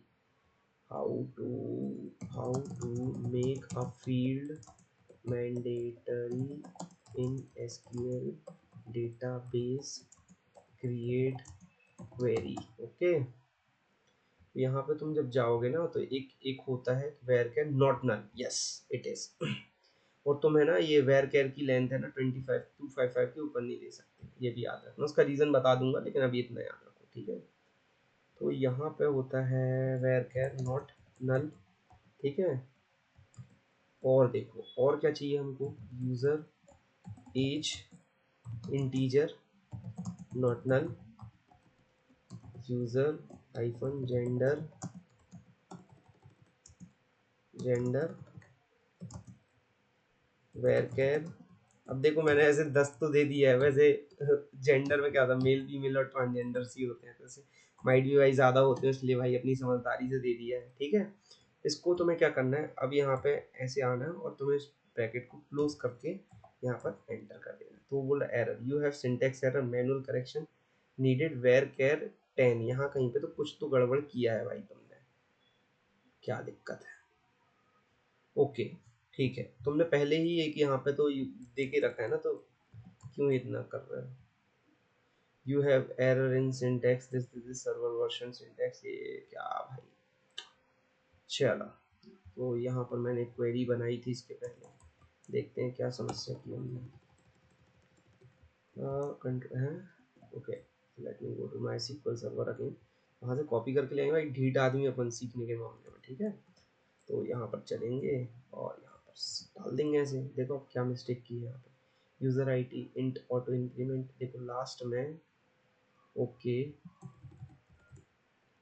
How to how to make a field mandatory in SQL database create query। ओके, यहाँ पे तुम जब जाओगे ना, तो एक एक होता है varchar not null, yes it is. और तुम है ना, ये वेर केयर की लेंथ है ना 255 के ऊपर नहीं दे सकते, ये भी याद रखना। उसका रीज़न बता दूंगा, लेकिन अभी इतना याद रखो, ठीक है। तो यहाँ पे होता है वेर केयर नॉट नल, ठीक है। और देखो और क्या चाहिए हमको, user as integer not null, user hyphen gender, gender varchar. अब देखो मैंने ऐसे 10 तो दे दिया है, वैसे जेंडर में क्या था, मेल फीमेल और ट्रांसजेंडर सी होते हैं, तो ऐसे माइट भी भाई ज़्यादा होते हैं, इसलिए भाई अपनी समझदारी से दे दिया है, ठीक है। इसको तुम्हें क्या करना है, अब यहाँ पे ऐसे आना है और तुम्हें इस ब्रैकेट को क्लोज करके यहाँ पर एंटर कर देना। तो वो बोला error, you have syntax error, manual correction needed, varchar 10। यहाँ कहीं पे तो कुछ तो गड़बड़ किया है भाई तुमने, क्या दिक्कत है। ओके ठीक है, तुमने पहले ही एक यहाँ पे तो दे के रखा है ना, तो क्यों इतना कर रहे हो। You have error in syntax, this is server version syntax, ये क्या भाई। चलो, तो यहाँ पर मैंने क्वेरी बनाई थी इसके पहले, देखते हैं क्या समस्या की हमने। Okay, let me go to my sequel server again, वहाँ से कॉपी करके लेंगे भाई, ढीठ आदमी अपन सीखने के मामले में, ठीक है। तो यहाँ पर चलेंगे और यहाँ पर डाल देंगे ऐसे। देखो अब क्या मिस्टेक की है यहाँ पर, user ID int auto increment, देखो लास्ट में। ओके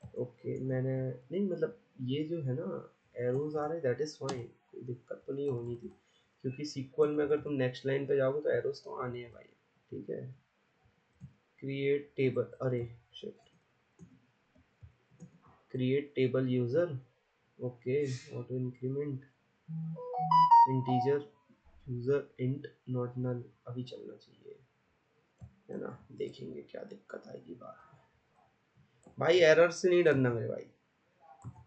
ओके, मैंने नहीं, मतलब ये जो है ना एरोज आ रहे हैं, दैट इज़ फाइन, कोई दिक्कत तो नहीं होनी थी, क्योंकि सीक्वल में अगर तुम नेक्स्ट लाइन पे जाओगे तो एरोज तो आने हैं भाई, ठीक है। क्रिएट टेबल, अरे shit, create table user, okay, auto increment integer user int not null, अभी चलना चाहिए, है ना। देखेंगे क्या दिक्कत आएगी बाहर। भाई एरर से नहीं डरना मेरे भाई,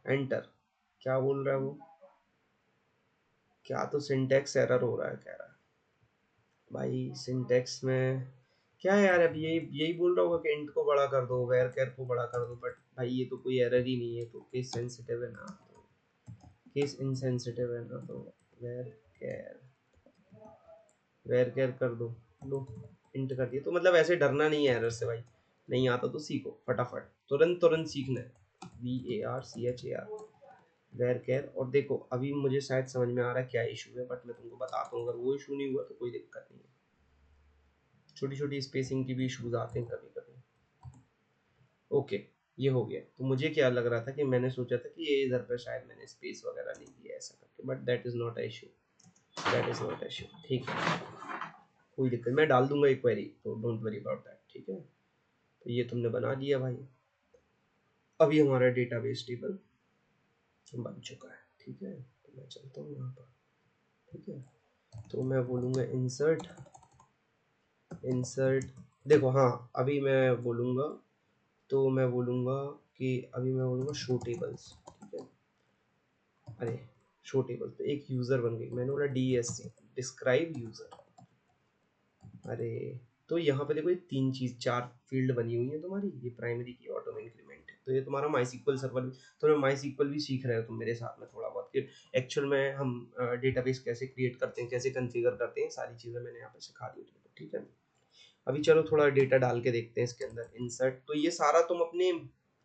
एंटर, क्या बोल रहा है वो, क्या तो सिंटेक्स एरर हो रहा है कह रहा है भाई। सिंटेक्स में क्या है यार, अब यही यही बोल रहा होगा कि इंट को बड़ा कर दो, वेर केयर को बड़ा कर दो, बट भाई ये तो कोई एरर ही नहीं है, तो केस सेंसिटिव है ना, तो केस इनसेंसिटिव है ना, तो वेर केयर, वेर केयर कर दो, लो इंट कर दिया। तो मतलब ऐसे डरना नहीं है एरर से भाई, नहीं आता तो सीखो फटाफट, तुरंत तुरंत सीखना है। VARCHAR, varchar. और देखो अभी मुझे शायद समझ में आ रहा है क्या इशू है, बट मैं तुमको बताता हूँ, अगर वो इशू नहीं हुआ तो कोई दिक्कत नहीं है। छोटी छोटी स्पेसिंग की भी इशूज आते हैं कभी कभी। ओके, ये हो गया। तो मुझे क्या लग रहा था कि मैंने सोचा था कि ये इधर पे शायद मैंने स्पेस वगैरह नहीं दिया ऐसा करके, but that is not a issue, that is not a issue, ठीक है, कोई दिक्कत, मैं डाल दूंगा एक क्वेरी, तो डोंट वरी अबाउट दैट, ठीक है। तो ये तुमने बना दिया भाई, अभी हमारा डेटाबेस टेबल बन चुका है, ठीक है। तो मैं चलता हूँ यहाँ पर, ठीक है। तो मैं बोलूँगा इंसर्ट, इंसर्ट, देखो हाँ अभी मैं बोलूँगा, तो मैं बोलूँगा कि अभी मैं बोलूँगा शो टेबल्स, ठीक है। अरे शो टेबल, तो एक यूज़र बन गई, मैंने बोला DSC, डिस्क्राइब यूज़र। अरे तो यहाँ पे देखो ये तीन चीज़, चार फील्ड बनी हुई है तुम्हारी, ये प्राइमरी की, ऑटो में इंक्रीमेंट है, तो ये तुम्हारा माई सीक्वल सर्वर, तो माई सीक्वल भी सीख रहे हो तुम मेरे साथ में थोड़ा बहुत, कि एक्चुअल में हम डेटाबेस कैसे क्रिएट करते हैं, कैसे कन्फिगर करते हैं, सारी चीज़ें मैंने यहाँ पे सिखा दी तुमको, ठीक है। अभी चलो थोड़ा डेटा डाल के देखते हैं इसके अंदर, इंसर्ट, तो ये सारा तुम अपने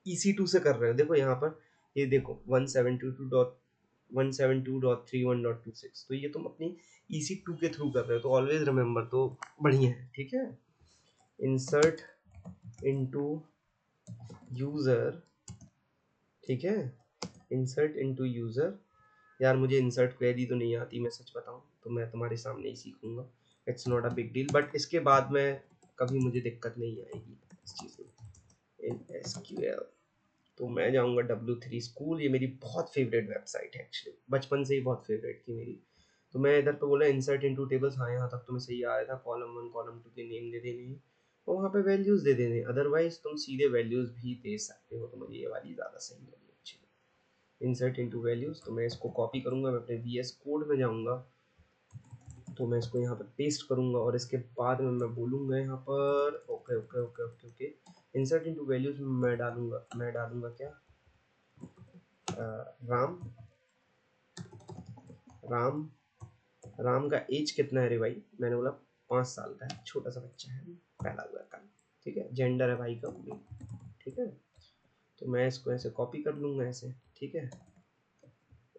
EC2 से कर रहे हो, देखो यहाँ पर, ये देखो 172.172.31.26, तो ये तुम अपनी EC2 के थ्रू कर रहे हो, तो ऑलवेज रिमेम्बर, तो बढ़िया है, ठीक है। इंसर्ट इनटू यूजर, ठीक है, इंसर्ट इनटू यूजर। यार मुझे इंसर्ट क्वेरी तो नहीं आती, मैं सच बताऊं तो मैं तुम्हारे सामने ही सीखूंगा, it's not a big deal, but इसके बाद में कभी मुझे दिक्कत नहीं आएगी इस चीज़ में इन SQL। तो मैं जाऊंगा W3 स्कूल, ये मेरी बहुत फेवरेट वेबसाइट है एक्चुअली, बचपन से ही बहुत फेवरेट थी मेरी। तो मैं इधर पे बोला इंसर्ट इनटू टेबल्स, हाँ यहाँ तक तो मैं सही आ रहा था, कॉलम 1 कॉलम 2 के नेम दे देने हैं और वहाँ पे वैल्यूज़ दे देने, अदरवाइज तुम सीधे वैल्यूज़ भी दे सकते हो, तो मुझे ये वाली ज़्यादा सही लगी एक्चुअली, इंसर्ट इनटू वैल्यूज़। तो मैं इसको कॉपी करूँगा, मैं अपने VS कोड में जाऊँगा, तो मैं इसको यहाँ पर पेस्ट करूँगा और इसके बाद में मैं बोलूँगा यहाँ पर okay okay okay okay okay, insert into values में मैं डालूँगा क्या, राम, राम, राम का एज कितना है रे भाई, मैंने बोला 5 साल का है, छोटा सा बच्चा है, पैदा हुआ कल, ठीक है। जेंडर है भाई का, ठीक है। तो मैं इसको ऐसे कॉपी कर लूँगा ऐसे, ठीक है,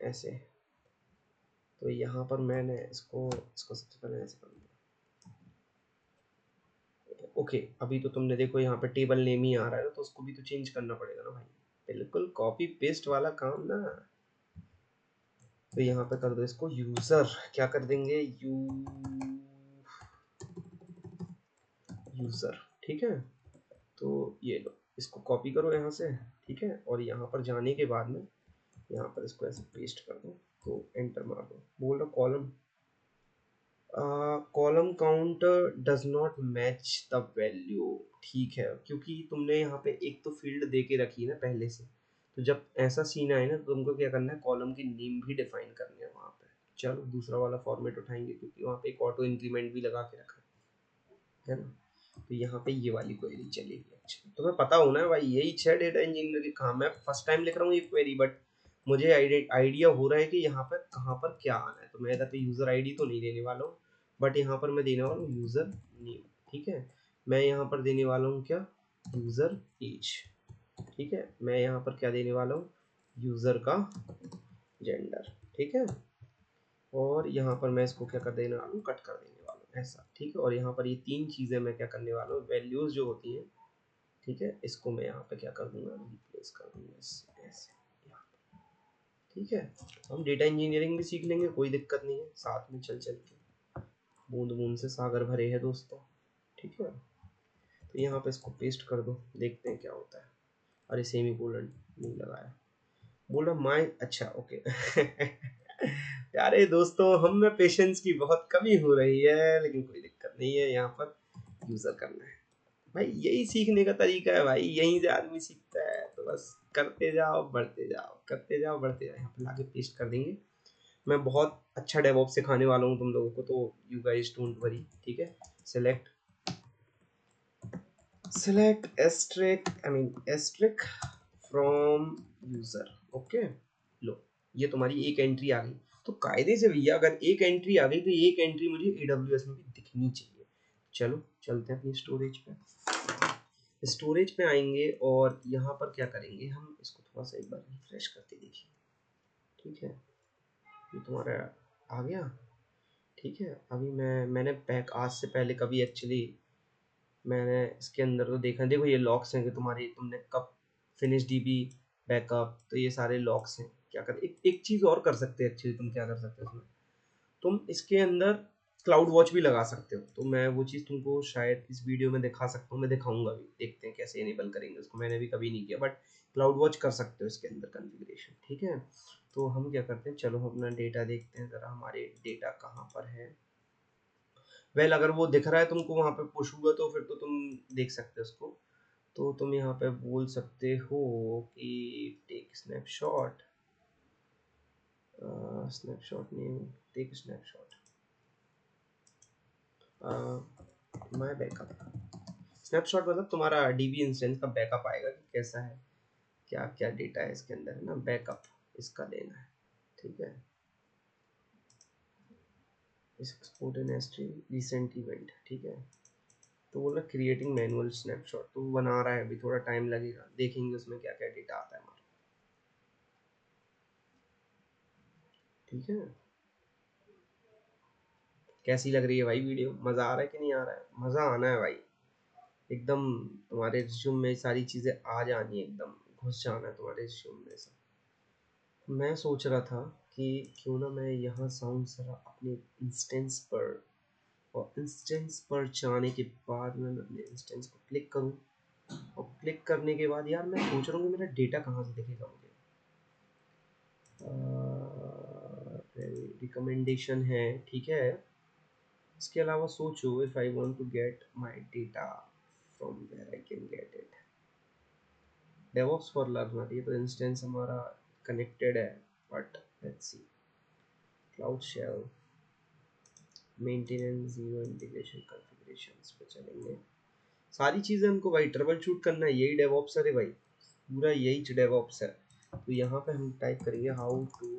ऐसे। तो यहाँ पर मैंने इसको इसको सबसे पहले ऐसे कर लूँगा, ओके। अभी तो तुमने देखो यहाँ पे टेबल नेम ही आ रहा है, तो उसको भी तो चेंज करना पड़ेगा ना भाई, बिल्कुल कॉपी पेस्ट वाला काम ना। तो यहाँ पे कर दो इसको यूजर, क्या कर देंगे, यूजर, ठीक है। तो ये लो, इसको कॉपी करो यहाँ से, ठीक है, और यहाँ पर जाने के बाद में यहाँ पर इसको ऐसे पेस्ट कर दो, तो एंटर मार दो। बोल रहा column column count does not match the value. ठीक है, क्योंकि तुमने यहाँ पे एक तो फील्ड दे के रखी है ना पहले से, तो जब ऐसा सीन आए ना तो तुमको क्या करना है, कॉलम की नेम भी डिफाइन करनी है वहाँ पे। चलो दूसरा वाला फॉर्मेट उठाएंगे, क्योंकि वहाँ पे एक ऑटो इंक्रीमेंट भी लगा के रखा है ना। तो यहाँ पे ये वाली क्वेरी चलेगी। अच्छा, तुम्हें पता होना है भाई, यही 6 डेटा इंजीनियर के काम है। फर्स्ट टाइम लिख रहा हूँ ये क्वेरी, बट मुझे आइडिया हो रहा है कि यहाँ पर कहाँ पर क्या आना है। तो मैं इधर पे यूज़र आईडी तो नहीं देने वाला हूँ, बट यहाँ पर मैं देने वाला हूँ यूज़र नेम। ठीक है, मैं यहाँ पर देने वाला हूँ क्या, यूज़र एज। ठीक है, मैं यहाँ पर क्या देने वाला हूँ, यूज़र का जेंडर। ठीक है, और यहाँ पर मैं इसको क्या कर देने वाला हूँ, कट कर देने वाला हूँ ऐसा। ठीक है, और यहाँ पर ये 3 चीज़ें मैं क्या करने वाला हूँ, वैल्यूज़ जो होती हैं। ठीक है, इसको मैं यहाँ पे क्या कर दूंगा, रिप्लेस कर दूंगा इससे ऐसे यहाँ। ठीक है, हम डेटा इंजीनियरिंग भी सीख लेंगे, कोई दिक्कत नहीं है, साथ में चल चल के बूंद बूंद से सागर भरे हैं दोस्तों। ठीक है, तो यहाँ पे इसको पेस्ट कर दो, देखते हैं क्या होता है। अरे सेमी कोलन नहीं लगाया, बोल रहा माई, अच्छा ओके। प्यारे दोस्तों, हम में पेशेंस की बहुत कमी हो रही है, लेकिन कोई दिक्कत नहीं है। यहाँ पर यूज़र करना है भाई, यही सीखने का तरीका है भाई, यहीं से आदमी सीखता है। तो बस करते जाओ बढ़ते जाओ, करते जाओ बढ़ते जाओ। यहाँ पे लाके पेस्ट कर देंगे। मैं बहुत अच्छा डेवऑप्स सिखाने वाला हूँ तुम लोगों को, तो यू गाइस डोंट वरी। ठीक है, select asterisk, I mean asterisk from user. Okay, लो ये तुम्हारी एक एंट्री आ गई। तो कायदे से भैया अगर एक एंट्री आ गई, तो एक एंट्री मुझे AWS में भी दिखनी चाहिए। चलो चलते हैं अपनी स्टोरेज पे। स्टोरेज पे आएंगे और यहाँ पर क्या करेंगे, हम इसको थोड़ा सा एक बार रिफ्रेश करके देखिए। ठीक है, ये तुम्हारा आ गया। ठीक है, अभी मैंने बैक आज से पहले कभी एक्चुअली मैंने इसके अंदर तो देखा, देखो ये लॉक्स हैं कि तुम्हारे, तुमने कब फिनिश डीबी बैकअप, तो ये सारे लॉक्स हैं। क्या कर, एक चीज़ और कर सकते हैं एक्चुअली, तुम क्या कर सकते हो इसमें, तुम इसके अंदर क्लाउड वॉच भी लगा सकते हो। तो मैं वो चीज़ तुमको शायद इस वीडियो में दिखा सकता हूँ, मैं दिखाऊंगा भी, देखते हैं कैसे इनेबल करेंगे उसको। मैंने भी कभी नहीं किया, बट क्लाउड वॉच कर सकते हो इसके अंदर कॉन्फ़िगरेशन। ठीक है, तो हम क्या करते हैं, चलो हम अपना डेटा देखते हैं ज़रा, हमारे डेटा कहाँ पर है। वेल अगर वो दिख रहा है तुमको वहाँ पे पुश हुआ, तो फिर तो तुम देख सकते हो उसको। तो तुम यहाँ पे बोल सकते हो कि take snapshot, snapshot name, take snapshot my backup. Snapshot मतलब तुम्हारा डीबी इंस्टेंस का बैकअप आएगा कि कैसा है, क्या क्या डेटा है इसके अंदर, है ना, बैकअप इसका लेना है। ठीक है, एक्सपोर्ट एन एस्ट्री रिसेंट इवेंट। ठीक है, तो बोल रहा क्रिएटिंग मैनुअल स्नैपशॉट, तो वो बना रहा है, अभी थोड़ा टाइम लगेगा, देखेंगे उसमें क्या क्या डेटा आता है हमारा। ठीक है, कैसी लग रही है भाई वीडियो, मज़ा आ रहा है कि नहीं आ रहा है, मज़ा आना है भाई एकदम। तुम्हारे रिज्यूम में सारी चीज़ें आ जानी है, एकदम घुस जाना है तुम्हारे रिज्यूम में सब। मैं सोच रहा था कि क्यों ना मैं यहाँ से आऊँ जरा अपने इंस्टेंस पर, और इंस्टेंस पर जाने के बाद मैं अपने इंस्टेंस को क्लिक करूँ, और क्लिक करने के बाद यार मैं सोच रहा हूँ कि मेरा डेटा कहाँ से दिखेगा मुझे। रिकमेंडेशन है, ठीक है। इसके अलावा सोचो, if I want to get my data from where I can get it. DevOps for learner, ये तो इंस्टेंस हमारा कनेक्टेड है, but let's see. Cloud shell, maintenance, zero integration, configurations पे चलेंगे। सारी चीज़ें हमको भाई ट्रबल शूट करना है, यही डेवऑप्स है भाई, पूरा यही डेवऑप्स है। तो यहाँ पे हम टाइप करेंगे how to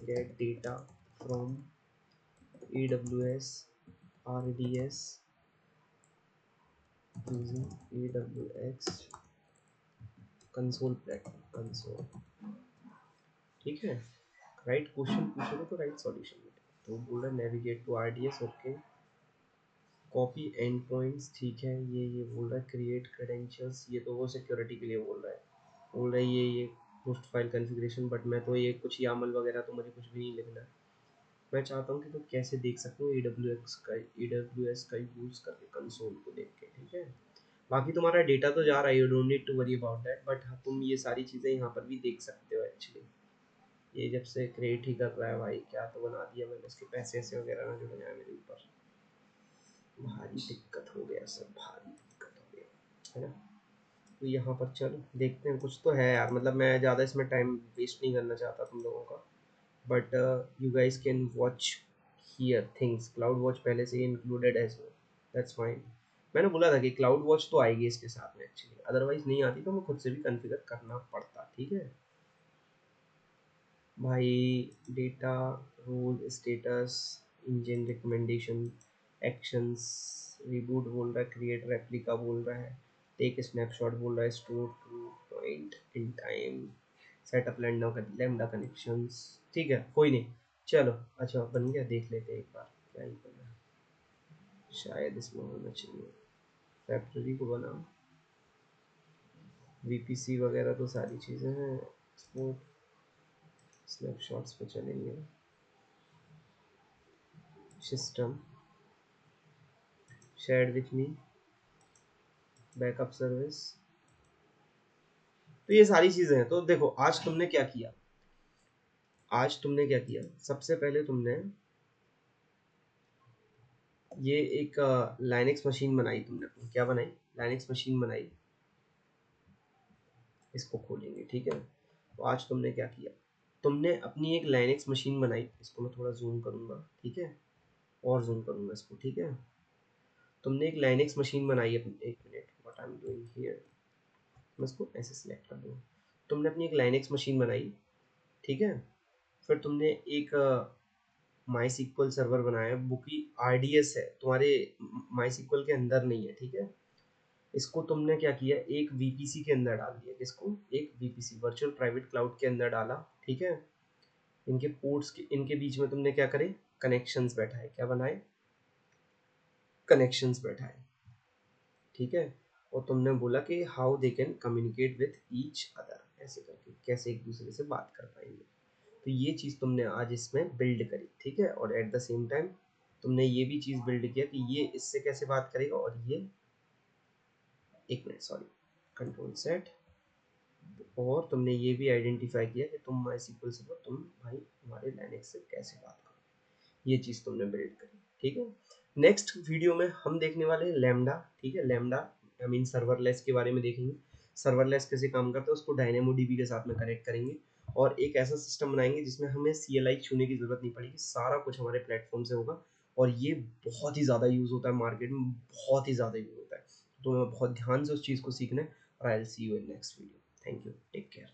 get data from AWS RDS using AWS console platform, console. ठीक है, राइट क्वेश्चन पूछोगे तो राइट सॉल्यूशन मिलेगा। तो बोल रहा है navigate to RDS, okay. Copy endpoints, ठीक है। ये बोल रहा है क्रिएट क्रेडेंशियल्स, ये तो वो सिक्योरिटी के लिए बोल रहा है। बोल रहा है ये पोस्ट फाइल कॉन्फ़िगरेशन, बट मैं तो ये कुछ यामल वगैरह तो मुझे कुछ भी नहीं लिखना है। मैं चाहता हूँ कि तो कैसे देख सकते हो AWS का यूज़ करके कंसोल को देख के। ठीक है, बाकी तुम्हारा डेटा तो जा रहा है, you don't need to worry about that, but तुम ये सारी चीज़ें यहाँ पर भी देख सकते हो एक्चुअली। ये जब से क्रिएट ही कर रहा है भाई, क्या तो बना दिया मैंने, इसके पैसे ऐसे वगैरह ना जुड़ जाए मेरे ऊपर। भारी दिक्कत हो गया सर, भारी दिक्कत हो गया है ना। तो यहाँ पर चलो देखते हैं, कुछ तो है यार, मतलब मैं ज़्यादा इसमें टाइम वेस्ट नहीं करना चाहता तुम लोगों का, but you guys can watch here things. Cloud watch पहले से ही इंक्लूडेड है इसमें, दैट्स फाइन। मैंने बोला था कि क्लाउड वॉच तो आएगी इसके साथ में एक्चुअली, अदरवाइज नहीं आती तो मैं खुद से भी कॉन्फ़िगर करना पड़ता, ठीक है भाई। Data, rule, status, engine recommendation, actions, reboot बोल रहा है, क्रिएट रेप्लिका बोल रहा है, टेक स्नैपशॉट बोल रहा है, store two point in time, setup lambda connections. ठीक है कोई नहीं, चलो अच्छा बन गया, देख लेते हैं एक बार क्या ही करना है। शायद इसमें होना चाहिए फैक्ट्री को बनाओ, वीपीसी वगैरह तो सारी चीज़ें हैं, स्नैपशॉट्स पे चलेंगे। System, shared with me, backup service, तो ये सारी चीजें हैं। तो देखो आज तुमने क्या किया, आज तुमने क्या किया, सबसे पहले तुमने ये एक लाइनेक्स मशीन बनाई, तुमने अपनी क्या बनाई, लाइनेक्स मशीन बनाई, इसको खोलेंगे ठीक है। तो आज तुमने क्या किया, तुमने अपनी एक लाइनेक्स मशीन बनाई, इसको मैं थोड़ा जूम करूंगा ठीक है, और जूम करूंगा इसको ठीक है। तुमने एक लाइनेक्स मशीन बनाई अपनी, एक minute what I am doing here, मैं इसको ऐसे सिलेक्ट कर दूंगा। तुमने अपनी एक लाइनेक्स मशीन बनाई ठीक है, फिर तुमने एक माई सिक्वल सर्वर बनाया, बुकी आरडीएस है तुम्हारे माई सिक्वल के अंदर नहीं है ठीक है। इसको तुमने क्या किया, एक वीपीसी के अंदर डाल दिया, किसको, एक वीपीसी वर्चुअल प्राइवेट क्लाउड के अंदर डाला ठीक है। इनके पोर्ट्स के, इनके बीच में तुमने क्या करे, कनेक्शंस बैठाए, क्या बनाए, कनेक्शंस बैठाए ठीक है। और तुमने बोला कि how they can communicate with each other, ऐसे करके कैसे एक दूसरे से बात कर पाएंगे। तो ये चीज़ तुमने आज इसमें बिल्ड करी ठीक है, और एट द सेम टाइम तुमने ये भी चीज़ बिल्ड किया कि ये इससे कैसे बात करेगा, और ये एक मिनट सॉरी, कंट्रोल सेट, और तुमने ये भी आइडेंटिफाई किया कि तुम माई सिक्वल से तुम भाई हमारे लाइनेक्स से कैसे बात करो, ये चीज़ तुमने बिल्ड करी ठीक है। नेक्स्ट वीडियो में हम देखने वाले हैं लैम्डा ठीक है, लैम्डा आई मीन सर्वरलेस के बारे में देखेंगे, सर्वरलेस कैसे काम करता है, उसको डायनेमो डीबी के साथ में कनेक्ट करेंगे, और एक ऐसा सिस्टम बनाएंगे जिसमें हमें CLI छूने की जरूरत नहीं पड़ेगी, सारा कुछ हमारे प्लेटफॉर्म से होगा। और ये बहुत ही ज़्यादा यूज़ होता है मार्केट में, बहुत ही ज़्यादा यूज़ होता है, तो बहुत ध्यान से उस चीज़ को सीखना है। और I will see you in next video, thank you, take care.